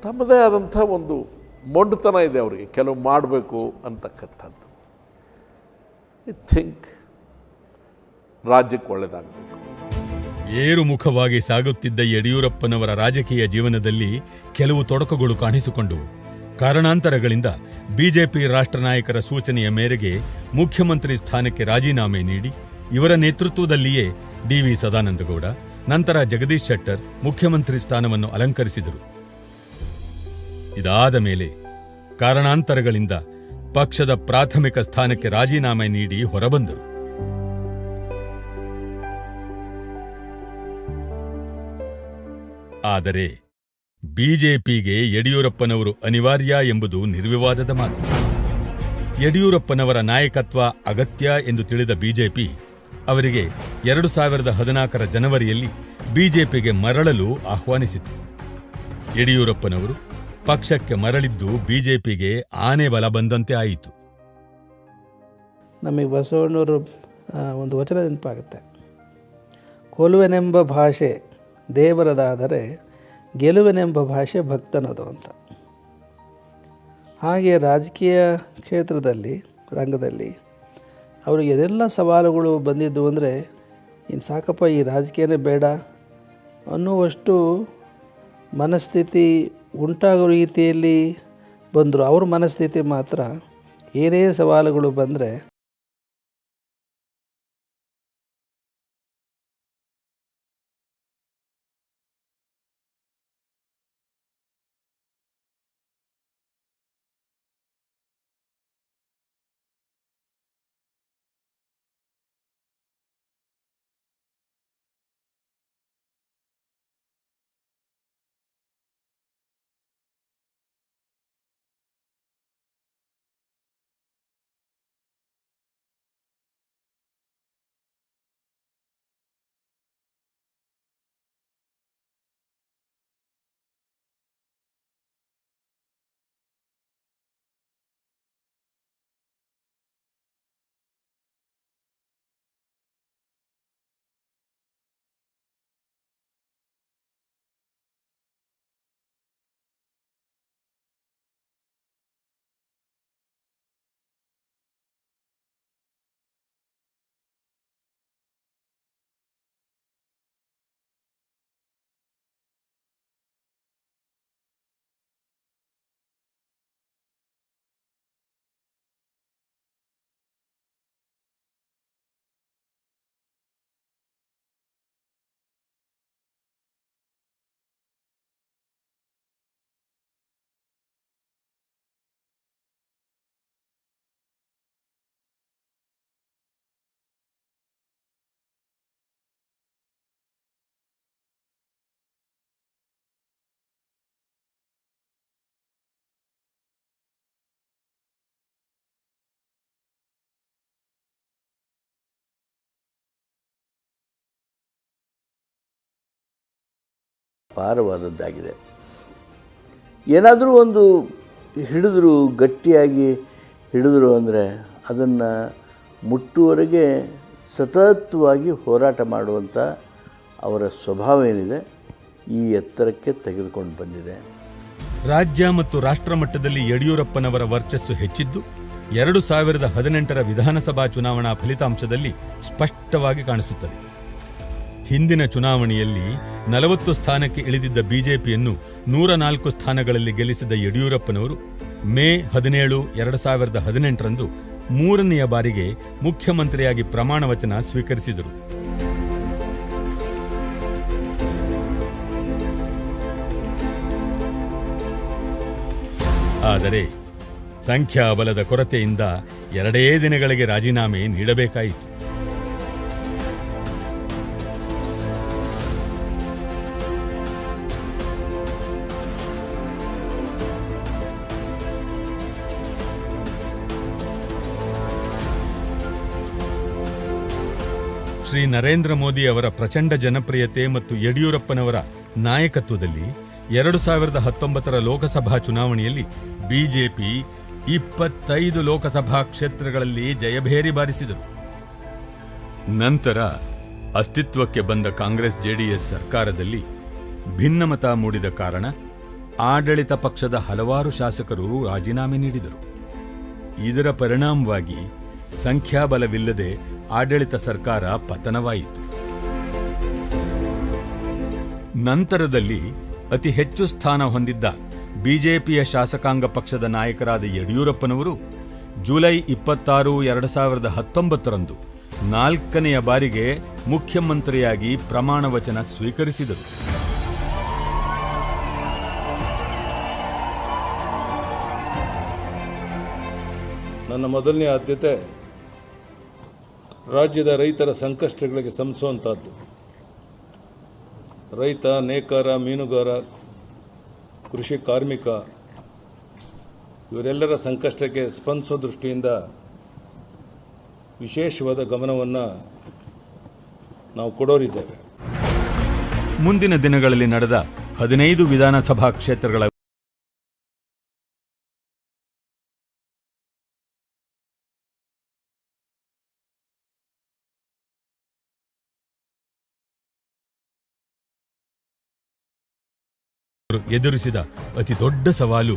ತಮ್ಮದೇ ಆದಂಥ ಒಂದು ಮೊಂಡುತನ ಇದೆ ಅವರಿಗೆ, ಕೆಲವು ಮಾಡಬೇಕು ಅಂತಕ್ಕಂಥದ್ದು. ಐ ಥಿಂಕ್ ರಾಜ್ಯಕ್ಕೆ ಒಳ್ಳೆಯದಾಗಬೇಕು. ಏರುಮುಖವಾಗಿ ಸಾಗುತ್ತಿದ್ದ ಯಡಿಯೂರಪ್ಪನವರ ರಾಜಕೀಯ ಜೀವನದಲ್ಲಿ ಕೆಲವು ತೊಡಕುಗಳು ಕಾಣಿಸಿಕೊಂಡವು. ಕಾರಣಾಂತರಗಳಿಂದ ಬಿಜೆಪಿ ರಾಷ್ಟ್ರ ನಾಯಕರ ಸೂಚನೆಯ ಮೇರೆಗೆ ಮುಖ್ಯಮಂತ್ರಿ ಸ್ಥಾನಕ್ಕೆ ರಾಜೀನಾಮೆ ನೀಡಿ ಇವರ ನೇತೃತ್ವದಲ್ಲಿಯೇ ಡಿ.ವಿ. ಸದಾನಂದಗೌಡ, ನಂತರ ಜಗದೀಶ್ ಶೆಟ್ಟರ್ ಮುಖ್ಯಮಂತ್ರಿ ಸ್ಥಾನವನ್ನು ಅಲಂಕರಿಸಿದರು. ಇದಾದ ಮೇಲೆ ಕಾರಣಾಂತರಗಳಿಂದ ಪಕ್ಷದ ಪ್ರಾಥಮಿಕ ಸ್ಥಾನಕ್ಕೆ ರಾಜೀನಾಮೆ ನೀಡಿ ಹೊರಬಂದರು. ಆದರೆ ಬಿಜೆಪಿಗೆ ಯಡಿಯೂರಪ್ಪನವರು ಅನಿವಾರ್ಯ ಎಂಬುದು ನಿರ್ವಿವಾದದ ಮಾತು. ಯಡಿಯೂರಪ್ಪನವರ ನಾಯಕತ್ವ ಅಗತ್ಯ ಎಂದು ತಿಳಿದ ಬಿಜೆಪಿ ಅವರಿಗೆ 2014 ಜನವರಿಯಲ್ಲಿ ಬಿಜೆಪಿಗೆ ಮರಳಲು ಆಹ್ವಾನಿಸಿತು. ಯಡಿಯೂರಪ್ಪನವರು ಪಕ್ಷಕ್ಕೆ ಮರಳಿದ್ದು ಬಿಜೆಪಿಗೆ ಆನೆ ಬಲ ಬಂದಂತೆ ಆಯಿತು. ನಮಗೆ ಬಸವಣ್ಣವರು ಒಂದು ವಚನ ನೆನಪಾಗುತ್ತೆ, ಕೊಲುವೆನೆಂಬ ಭಾಷೆ ದೇವರದಾದರೆ ಗೆಲುವೆನೆಂಬ ಭಾಷೆ ಭಕ್ತನದು ಅಂತ. ಹಾಗೆ ರಾಜಕೀಯ ಕ್ಷೇತ್ರದಲ್ಲಿ, ರಂಗದಲ್ಲಿ ಅವರಿಗೆ ಏನೆಲ್ಲ ಸವಾಲುಗಳು ಬಂದಿದ್ದು ಅಂದರೆ, ಇನ್ನು ಸಾಕಪ್ಪ ಈ ರಾಜಕೀಯನೇ ಬೇಡ ಅನ್ನುವಷ್ಟು ಮನಸ್ಥಿತಿ ಉಂಟಾಗೋ ರೀತಿಯಲ್ಲಿ ಬಂದರು. ಅವ್ರ ಮನಸ್ಥಿತಿ ಮಾತ್ರ ಏನೇ ಸವಾಲುಗಳು ಬಂದರೆ ಅಪಾರವಾದದ್ದಾಗಿದೆ. ಏನಾದರೂ ಒಂದು ಹಿಡಿದ್ರು, ಗಟ್ಟಿಯಾಗಿ ಹಿಡಿದ್ರು ಅಂದರೆ ಅದನ್ನು ಮುಟ್ಟುವರೆಗೆ ಸತತವಾಗಿ ಹೋರಾಟ ಮಾಡುವಂಥ ಅವರ ಸ್ವಭಾವ ಏನಿದೆ ಈ ಎತ್ತರಕ್ಕೆ ತೆಗೆದುಕೊಂಡು ಬಂದಿದೆ. ರಾಜ್ಯ ಮತ್ತು ರಾಷ್ಟ್ರ ಮಟ್ಟದಲ್ಲಿ ಯಡಿಯೂರಪ್ಪನವರ ವರ್ಚಸ್ಸು ಹೆಚ್ಚಿದ್ದು 2018ರ ವಿಧಾನಸಭಾ ಚುನಾವಣಾ ಫಲಿತಾಂಶದಲ್ಲಿ ಸ್ಪಷ್ಟವಾಗಿ ಕಾಣಿಸುತ್ತದೆ. ಹಿಂದಿನ ಚುನಾವಣೆಯಲ್ಲಿ 40 ಸ್ಥಾನಕ್ಕೆ ಇಳಿದಿದ್ದ ಬಿಜೆಪಿಯನ್ನು 104 ಸ್ಥಾನಗಳಲ್ಲಿ ಗೆಲ್ಲಿಸಿದ ಯಡಿಯೂರಪ್ಪನವರು ಮೇ 17, 2018ರಂದು 3ನೆಯ ಬಾರಿಗೆ ಮುಖ್ಯಮಂತ್ರಿಯಾಗಿ ಪ್ರಮಾಣ ವಚನ ಸ್ವೀಕರಿಸಿದರು. ಆದರೆ ಸಂಖ್ಯಾಬಲದ ಕೊರತೆಯಿಂದ 2 ದಿನಗಳಿಗೆ ರಾಜೀನಾಮೆ ನೀಡಬೇಕಾಯಿತು. ಶ್ರೀ ನರೇಂದ್ರ ಮೋದಿ ಅವರ ಪ್ರಚಂಡ ಜನಪ್ರಿಯತೆ ಮತ್ತು ಯಡಿಯೂರಪ್ಪನವರ ನಾಯಕತ್ವದಲ್ಲಿ 2019ರ ಲೋಕಸಭಾ ಚುನಾವಣೆಯಲ್ಲಿ ಬಿಜೆಪಿ 25 ಲೋಕಸಭಾ ಕ್ಷೇತ್ರಗಳಲ್ಲಿ ಜಯಭೇರಿ ಬಾರಿಸಿದರು. ನಂತರ ಅಸ್ತಿತ್ವಕ್ಕೆ ಬಂದ ಕಾಂಗ್ರೆಸ್ ಜೆಡಿಎಸ್ ಸರ್ಕಾರದಲ್ಲಿ ಭಿನ್ನಮತ ಮೂಡಿದ ಕಾರಣ ಆಡಳಿತ ಪಕ್ಷದ ಹಲವಾರು ಶಾಸಕರು ರಾಜೀನಾಮೆ ನೀಡಿದರು. ಇದರ ಪರಿಣಾಮವಾಗಿ ಸಂಖ್ಯಾಬಲವಿಲ್ಲದೆ ಆಡಳಿತ ಸರ್ಕಾರ ಪತನವಾಯಿತು. ನಂತರದಲ್ಲಿ ಅತಿ ಹೆಚ್ಚು ಸ್ಥಾನ ಹೊಂದಿದ್ದ ಬಿಜೆಪಿಯ ಶಾಸಕಾಂಗ ಪಕ್ಷದ ನಾಯಕರಾದ ಯಡಿಯೂರಪ್ಪನವರು ಜುಲೈ 26, 2019ರಂದು 4ನೆಯ ಬಾರಿಗೆ ಮುಖ್ಯಮಂತ್ರಿಯಾಗಿ ಪ್ರಮಾಣ ವಚನ ಸ್ವೀಕರಿಸಿದರು. ನನ್ನ ಮೊದಲನೇ ಆದ್ಯತೆ ರಾಜ್ಯದ ರೈತರ ಸಂಕಷ್ಟಗಳಿಗೆ ಸ್ಪಂದಿಸುವಂಥದ್ದು. ರೈತ, ನೇಕಾರ, ಮೀನುಗಾರ, ಕೃಷಿ ಕಾರ್ಮಿಕ ಇವರೆಲ್ಲರ ಸಂಕಷ್ಟಕ್ಕೆ ಸ್ಪಂದಿಸೋ ದೃಷ್ಟಿಯಿಂದ ವಿಶೇಷವಾದ ಗಮನವನ್ನು ನಾವು ಕೊಡೋರಿದ್ದೇವೆ. ಮುಂದಿನ ದಿನಗಳಲ್ಲಿ ನಡೆದ 15 ವಿಧಾನಸಭಾ ಕ್ಷೇತ್ರಗಳ ಎದುರಿಸಿದ ಅತಿ ದೊಡ್ಡ ಸವಾಲು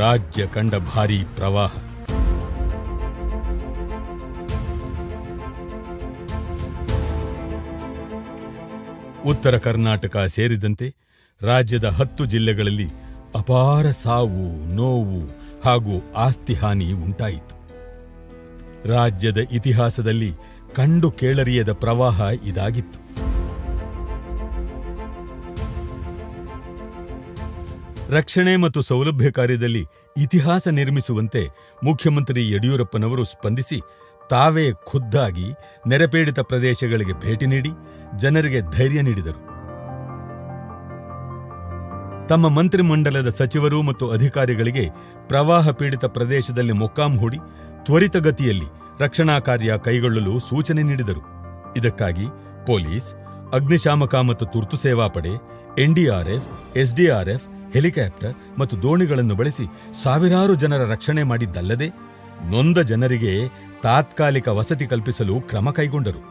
ರಾಜ್ಯ ಕಂಡ ಭಾರೀ ಪ್ರವಾಹ. ಉತ್ತರ ಕರ್ನಾಟಕ ಸೇರಿದಂತೆ ರಾಜ್ಯದ 10 ಜಿಲ್ಲೆಗಳಲ್ಲಿ ಅಪಾರ ಸಾವು, ನೋವು ಹಾಗೂ ಆಸ್ತಿ ಹಾನಿ ಉಂಟಾಯಿತು. ರಾಜ್ಯದ ಇತಿಹಾಸದಲ್ಲಿ ಕಂಡು ಕೇಳರಿಯದ ಪ್ರವಾಹ ಇದಾಗಿತ್ತು. ರಕ್ಷಣೆ ಮತ್ತು ಸೌಲಭ್ಯ ಕಾರ್ಯದಲ್ಲಿ ಇತಿಹಾಸ ನಿರ್ಮಿಸುವಂತೆ ಮುಖ್ಯಮಂತ್ರಿ ಯಡಿಯೂರಪ್ಪನವರು ಸ್ಪಂದಿಸಿ ತಾವೇ ಖುದ್ದಾಗಿ ನೆರೆಪೀಡಿತ ಪ್ರದೇಶಗಳಿಗೆ ಭೇಟಿ ನೀಡಿ ಜನರಿಗೆ ಧೈರ್ಯ ನೀಡಿದರು. ತಮ್ಮ ಮಂತ್ರಿಮಂಡಲದ ಸಚಿವರು ಮತ್ತು ಅಧಿಕಾರಿಗಳಿಗೆ ಪ್ರವಾಹ ಪೀಡಿತ ಪ್ರದೇಶದಲ್ಲಿ ಮೊಕ್ಕಾಂ ಹೂಡಿ ತ್ವರಿತಗತಿಯಲ್ಲಿ ರಕ್ಷಣಾ ಕಾರ್ಯ ಕೈಗೊಳ್ಳಲು ಸೂಚನೆ ನೀಡಿದರು. ಇದಕ್ಕಾಗಿ ಪೊಲೀಸ್, ಅಗ್ನಿಶಾಮಕ ಮತ್ತು ತುರ್ತು ಸೇವಾ ಪಡೆ, ಎನ್ಡಿಆರ್ಎಫ್, ಎಸ್ಡಿಆರ್ಎಫ್, ಹೆಲಿಕಾಪ್ಟರ್ ಮತ್ತು ದೋಣಿಗಳನ್ನು ಬಳಸಿ ಸಾವಿರಾರು ಜನರ ರಕ್ಷಣೆ ಮಾಡಿದ್ದಲ್ಲದೆ ನೊಂದ ಜನರಿಗೆ ತಾತ್ಕಾಲಿಕ ವಸತಿ ಕಲ್ಪಿಸಲು ಕ್ರಮ ಕೈಗೊಂಡರು.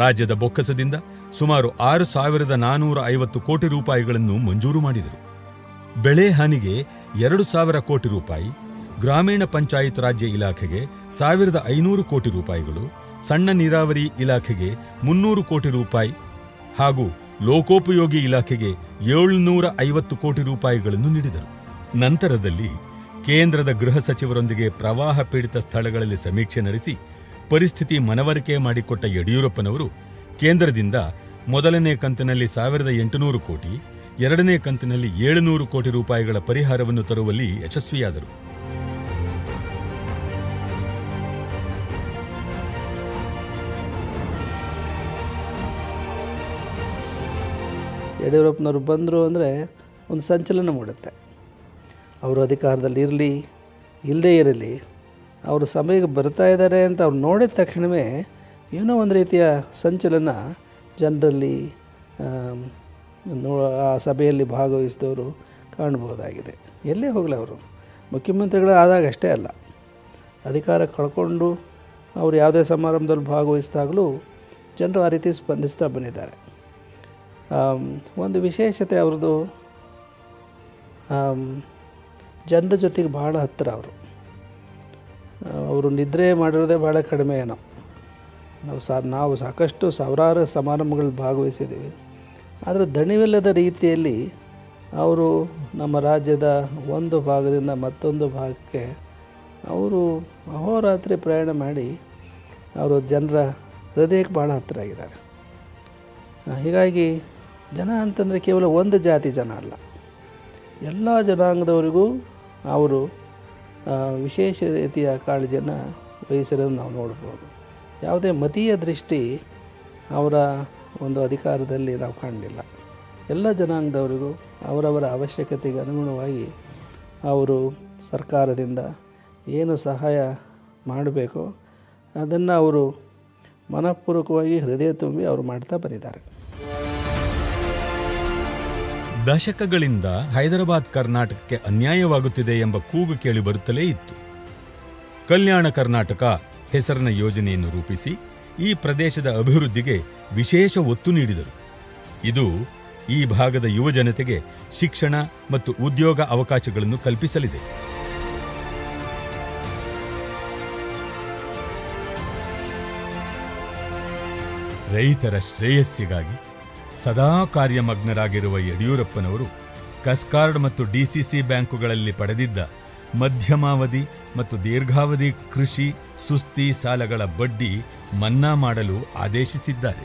ರಾಜ್ಯದ ಬೊಕ್ಕಸದಿಂದ ಸುಮಾರು 6,450 ಕೋಟಿ ರೂಪಾಯಿಗಳನ್ನು ಮಂಜೂರು ಮಾಡಿದರು. ಬೆಳೆ ಹಾನಿಗೆ 2,000 ಕೋಟಿ ರೂಪಾಯಿ, ಗ್ರಾಮೀಣ ಪಂಚಾಯತ್ ರಾಜ್ಯ ಇಲಾಖೆಗೆ 1,500 ಕೋಟಿ ರೂಪಾಯಿಗಳು, ಸಣ್ಣ ನೀರಾವರಿ ಇಲಾಖೆಗೆ 300 ಕೋಟಿ ರೂಪಾಯಿ ಹಾಗೂ ಲೋಕೋಪಯೋಗಿ ಇಲಾಖೆಗೆ 750 ಕೋಟಿ ರೂಪಾಯಿಗಳನ್ನು ನೀಡಿದರು. ನಂತರದಲ್ಲಿ ಕೇಂದ್ರದ ಗೃಹ ಸಚಿವರೊಂದಿಗೆ ಪ್ರವಾಹ ಪೀಡಿತ ಸ್ಥಳಗಳಲ್ಲಿ ಸಮೀಕ್ಷೆ ನಡೆಸಿ ಪರಿಸ್ಥಿತಿ ಮನವರಿಕೆ ಮಾಡಿಕೊಟ್ಟ ಯಡಿಯೂರಪ್ಪನವರು ಕೇಂದ್ರದಿಂದ ಮೊದಲನೇ ಕಂತಿನಲ್ಲಿ 1,800 ಕೋಟಿ, ಎರಡನೇ ಕಂತಿನಲ್ಲಿ 700 ಕೋಟಿ ರೂಪಾಯಿಗಳ ಪರಿಹಾರವನ್ನು ತರುವಲ್ಲಿ ಯಶಸ್ವಿಯಾದರು. ಯಡಿಯೂರಪ್ಪನವರು ಬಂದರು ಅಂದರೆ ಒಂದು ಸಂಚಲನ ಮೂಡುತ್ತೆ. ಅವರು ಅಧಿಕಾರದಲ್ಲಿ ಇರಲಿ ಇಲ್ಲದೇ ಇರಲಿ, ಅವರು ಸಮಯಕ್ಕೆ ಬರ್ತಾ ಇದ್ದಾರೆ ಅಂತ ಅವ್ರು ನೋಡಿದ ತಕ್ಷಣವೇ ಏನೋ ಒಂದು ರೀತಿಯ ಸಂಚಲನ ಜನರಲ್ಲಿ ಆ ಸಭೆಯಲ್ಲಿ ಭಾಗವಹಿಸಿದವರು ಕಾಣ್ಬೋದಾಗಿದೆ. ಎಲ್ಲೇ ಹೋಗಲಿ ಅವರು ಮುಖ್ಯಮಂತ್ರಿಗಳು ಆದಾಗ ಅಷ್ಟೇ ಅಲ್ಲ, ಅಧಿಕಾರ ಕಳ್ಕೊಂಡು ಅವರು ಯಾವುದೇ ಸಮಾರಂಭದಲ್ಲಿ ಭಾಗವಹಿಸಿದಾಗಲೂ ಜನರು ಆ ರೀತಿ ಸ್ಪಂದಿಸ್ತಾ ಬಂದಿದ್ದಾರೆ. ಒಂದು ವಿಶೇಷತೆ ಅವ್ರದ್ದು, ಜನರ ಜೊತೆಗೆ ಭಾಳ ಹತ್ತಿರ ಅವರು ನಿದ್ರೆ ಮಾಡಿರೋದೇ ಭಾಳ ಕಡಿಮೆ ಏನೋ. ನಾವು ಸಾಕಷ್ಟು ಸಾವಿರಾರು ಸಮಾರಂಭಗಳಲ್ಲಿ ಭಾಗವಹಿಸಿದ್ದೀವಿ, ಆದರೆ ದಣಿವಿಲ್ಲದ ರೀತಿಯಲ್ಲಿ ಅವರು ನಮ್ಮ ರಾಜ್ಯದ ಒಂದು ಭಾಗದಿಂದ ಮತ್ತೊಂದು ಭಾಗಕ್ಕೆ ಅವರು ಅಹೋರಾತ್ರಿ ಪ್ರಯಾಣ ಮಾಡಿ ಅವರು ಜನರ ಹೃದಯಕ್ಕೆ ಭಾಳ ಹತ್ತಿರ ಆಗಿದ್ದಾರೆ. ಹೀಗಾಗಿ ಜನ ಅಂತಂದರೆ ಕೇವಲ ಒಂದು ಜಾತಿ ಜನ ಅಲ್ಲ, ಎಲ್ಲ ಜನಾಂಗದವರಿಗೂ ಅವರು ವಿಶೇಷ ರೀತಿಯ ಕಾಳಜಿಯನ್ನು ವಹಿಸಿರೋದು ನಾವು ನೋಡ್ಬೋದು. ಯಾವುದೇ ಮತೀಯ ದೃಷ್ಟಿ ಅವರ ಒಂದು ಅಧಿಕಾರದಲ್ಲಿ ನಾವು ಕಾಣಲಿಲ್ಲ. ಎಲ್ಲ ಜನಾಂಗದವರಿಗೂ ಅವರವರ ಅವಶ್ಯಕತೆಗೆ ಅನುಗುಣವಾಗಿ ಅವರು ಸರ್ಕಾರದಿಂದ ಏನು ಸಹಾಯ ಮಾಡಬೇಕೋ ಅದನ್ನು ಅವರು ಮನಪೂರ್ವಕವಾಗಿ ಹೃದಯ ತುಂಬಿ ಅವರು ಮಾಡ್ತಾ ಬಂದಿದ್ದಾರೆ. ದಶಕಗಳಿಂದ ಹೈದರಾಬಾದ್ ಕರ್ನಾಟಕಕ್ಕೆ ಅನ್ಯಾಯವಾಗುತ್ತಿದೆ ಎಂಬ ಕೂಗು ಕೇಳಿ ಬರುತ್ತಲೇ ಇತ್ತು. ಕಲ್ಯಾಣ ಕರ್ನಾಟಕ ಹೆಸರಿನ ಯೋಜನೆಯನ್ನು ರೂಪಿಸಿ ಈ ಪ್ರದೇಶದ ಅಭಿವೃದ್ಧಿಗೆ ವಿಶೇಷ ಒತ್ತು ನೀಡಿದರು. ಇದು ಈ ಭಾಗದ ಯುವ ಜನತೆಗೆ ಶಿಕ್ಷಣ ಮತ್ತು ಉದ್ಯೋಗ ಅವಕಾಶಗಳನ್ನು ಕಲ್ಪಿಸಲಿದೆ. ರೈತರ ಶ್ರೇಯಸ್ಸಿಗಾಗಿ ಸದಾ ಕಾರ್ಯಮಗ್ನರಾಗಿರುವ ಯಡಿಯೂರಪ್ಪನವರು ಕಸ್ಕಾರ್ಡ್ ಮತ್ತು ಡಿಸಿಸಿ ಬ್ಯಾಂಕುಗಳಲ್ಲಿ ಪಡೆದಿದ್ದ ಮಧ್ಯಮಾವಧಿ ಮತ್ತು ದೀರ್ಘಾವಧಿ ಕೃಷಿ ಸುಸ್ತಿ ಸಾಲಗಳ ಬಡ್ಡಿ ಮನ್ನಾ ಮಾಡಲು ಆದೇಶಿಸಿದ್ದಾರೆ.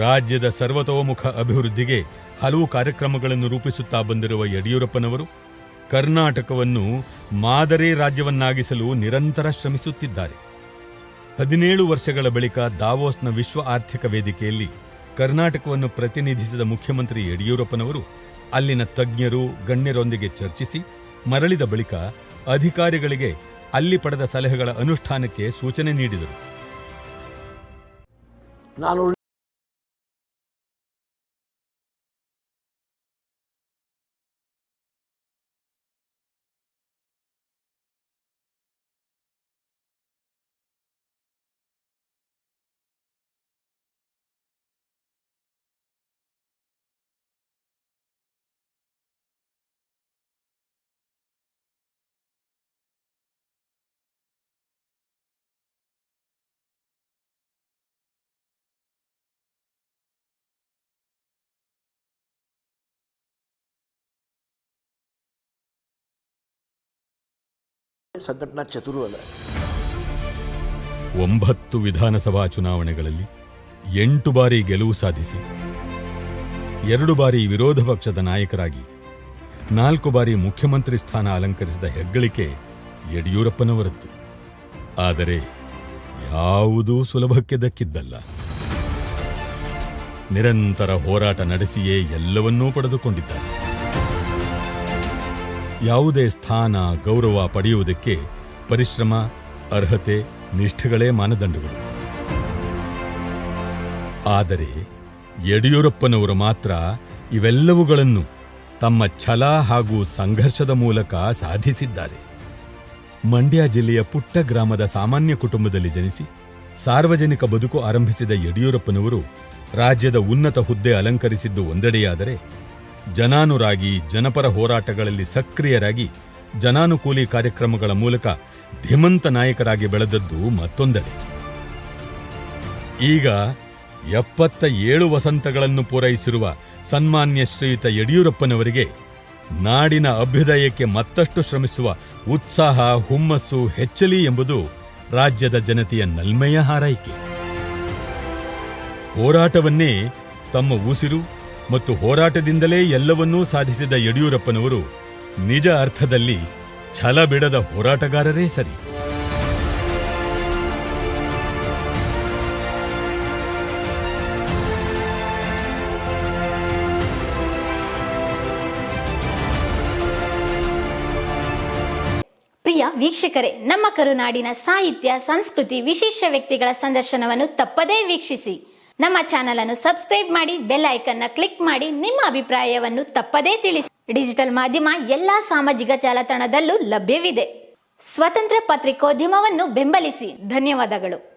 ರಾಜ್ಯದ ಸರ್ವತೋಮುಖ ಅಭಿವೃದ್ಧಿಗೆ ಹಲವು ಕಾರ್ಯಕ್ರಮಗಳನ್ನು ರೂಪಿಸುತ್ತಾ ಬಂದಿರುವ ಯಡಿಯೂರಪ್ಪನವರು ಕರ್ನಾಟಕವನ್ನು ಮಾದರಿ ರಾಜ್ಯವನ್ನಾಗಿಸಲು ನಿರಂತರ ಶ್ರಮಿಸುತ್ತಿದ್ದಾರೆ. 17 ವರ್ಷಗಳ ಬಳಿಕ ದಾವೋಸ್ನ ವಿಶ್ವ ಆರ್ಥಿಕ ವೇದಿಕೆಯಲ್ಲಿ ಕರ್ನಾಟಕವನ್ನು ಪ್ರತಿನಿಧಿಸಿದ ಮುಖ್ಯಮಂತ್ರಿ ಯಡಿಯೂರಪ್ಪನವರು ಅಲ್ಲಿನ ತಜ್ಞರು ಗಣ್ಯರೊಂದಿಗೆ ಚರ್ಚಿಸಿ ಮರಳಿದ ಬಳಿಕ ಅಧಿಕಾರಿಗಳಿಗೆ ಅಲ್ಲಿ ಪಡೆದ ಸಲಹೆಗಳ ಅನುಷ್ಠಾನಕ್ಕೆ ಸೂಚನೆ ನೀಡಿದರು. ಸಂಘಟನಾ ಚತುರು ಅಲ್ಲ. 9 ವಿಧಾನಸಭಾ ಚುನಾವಣೆಗಳಲ್ಲಿ 8 ಬಾರಿ ಗೆಲುವು ಸಾಧಿಸಿ 2 ಬಾರಿ ವಿರೋಧ ಪಕ್ಷದ ನಾಯಕರಾಗಿ 4 ಬಾರಿ ಮುಖ್ಯಮಂತ್ರಿ ಸ್ಥಾನ ಅಲಂಕರಿಸಿದ ಹೆಗ್ಗಳಿಕೆ ಯಡಿಯೂರಪ್ಪನವರದ್ದು. ಆದರೆ ಯಾವುದೂ ಸುಲಭಕ್ಕೆ ದಕ್ಕಿದ್ದಲ್ಲ. ನಿರಂತರ ಹೋರಾಟ ನಡೆಸಿಯೇ ಎಲ್ಲವನ್ನೂ ಪಡೆದುಕೊಂಡಿದ್ದಾರೆ. ಯಾವುದೇ ಸ್ಥಾನ ಗೌರವ ಪಡೆಯುವುದಕ್ಕೆ ಪರಿಶ್ರಮ, ಅರ್ಹತೆ, ನಿಷ್ಠೆಗಳೇ ಮಾನದಂಡಗಳು. ಆದರೆ ಯಡಿಯೂರಪ್ಪನವರು ಮಾತ್ರ ಇವೆಲ್ಲವುಗಳನ್ನು ತಮ್ಮ ಛಲ ಹಾಗೂ ಸಂಘರ್ಷದ ಮೂಲಕ ಸಾಧಿಸಿದ್ದಾರೆ. ಮಂಡ್ಯ ಜಿಲ್ಲೆಯ ಪುಟ್ಟ ಗ್ರಾಮದ ಸಾಮಾನ್ಯ ಕುಟುಂಬದಲ್ಲಿ ಜನಿಸಿ ಸಾರ್ವಜನಿಕ ಬದುಕು ಆರಂಭಿಸಿದ ಯಡಿಯೂರಪ್ಪನವರು ರಾಜ್ಯದ ಉನ್ನತ ಹುದ್ದೆ ಅಲಂಕರಿಸಿದ್ದು ಒಂದೆಡೆಯಾದರೆ, ಜನಾನುರಾಗಿ ಜನಪರ ಹೋರಾಟಗಳಲ್ಲಿ ಸಕ್ರಿಯರಾಗಿ ಜನಾನುಕೂಲಿ ಕಾರ್ಯಕ್ರಮಗಳ ಮೂಲಕ ಧೀಮಂತ ನಾಯಕರಾಗಿ ಬೆಳೆದದ್ದು ಮತ್ತೊಂದೆಡೆ. ಈಗ 77 ವಸಂತಗಳನ್ನು ಪೂರೈಸಿರುವ ಸನ್ಮಾನ್ಯ ಶ್ರೀಯುತ ಯಡಿಯೂರಪ್ಪನವರಿಗೆ ನಾಡಿನ ಅಭ್ಯುದಯಕ್ಕೆ ಮತ್ತಷ್ಟು ಶ್ರಮಿಸುವ ಉತ್ಸಾಹ, ಹುಮ್ಮಸ್ಸು ಹೆಚ್ಚಲಿ ಎಂಬುದು ರಾಜ್ಯದ ಜನತೆಯ ನಲ್ಮೆಯ ಹಾರೈಕೆ. ಹೋರಾಟವನ್ನೇ ತಮ್ಮ ಉಸಿರು ಮತ್ತು ಹೋರಾಟದಿಂದಲೇ ಎಲ್ಲವನ್ನೂ ಸಾಧಿಸಿದ ಯಡಿಯೂರಪ್ಪನವರು ನಿಜ ಅರ್ಥದಲ್ಲಿ ಛಲ ಬಿಡದ ಹೋರಾಟಗಾರರೇ ಸರಿ. ಪ್ರಿಯ ವೀಕ್ಷಕರೇ, ನಮ್ಮ ಕರುನಾಡಿನ ಸಾಹಿತ್ಯ, ಸಂಸ್ಕೃತಿ, ವಿಶೇಷ ವ್ಯಕ್ತಿಗಳ ಸಂದರ್ಶನವನ್ನು ತಪ್ಪದೇ ವೀಕ್ಷಿಸಿ. ನಮ್ಮ ಚಾನೆಲ್ ಅನ್ನು ಸಬ್ಸ್ಕ್ರೈಬ್ ಮಾಡಿ, ಬೆಲ್ ಐಕನ್ ನ ಕ್ಲಿಕ್ ಮಾಡಿ, ನಿಮ್ಮ ಅಭಿಪ್ರಾಯವನ್ನು ತಪ್ಪದೇ ತಿಳಿಸಿ. ಡಿಜಿಟಲ್ ಮಾಧ್ಯಮ ಎಲ್ಲಾ ಸಾಮಾಜಿಕ ಜಾಲತಾಣದಲ್ಲೂ ಲಭ್ಯವಿದೆ. ಸ್ವತಂತ್ರ ಪತ್ರಿಕೋದ್ಯಮವನ್ನು ಬೆಂಬಲಿಸಿ. ಧನ್ಯವಾದಗಳು.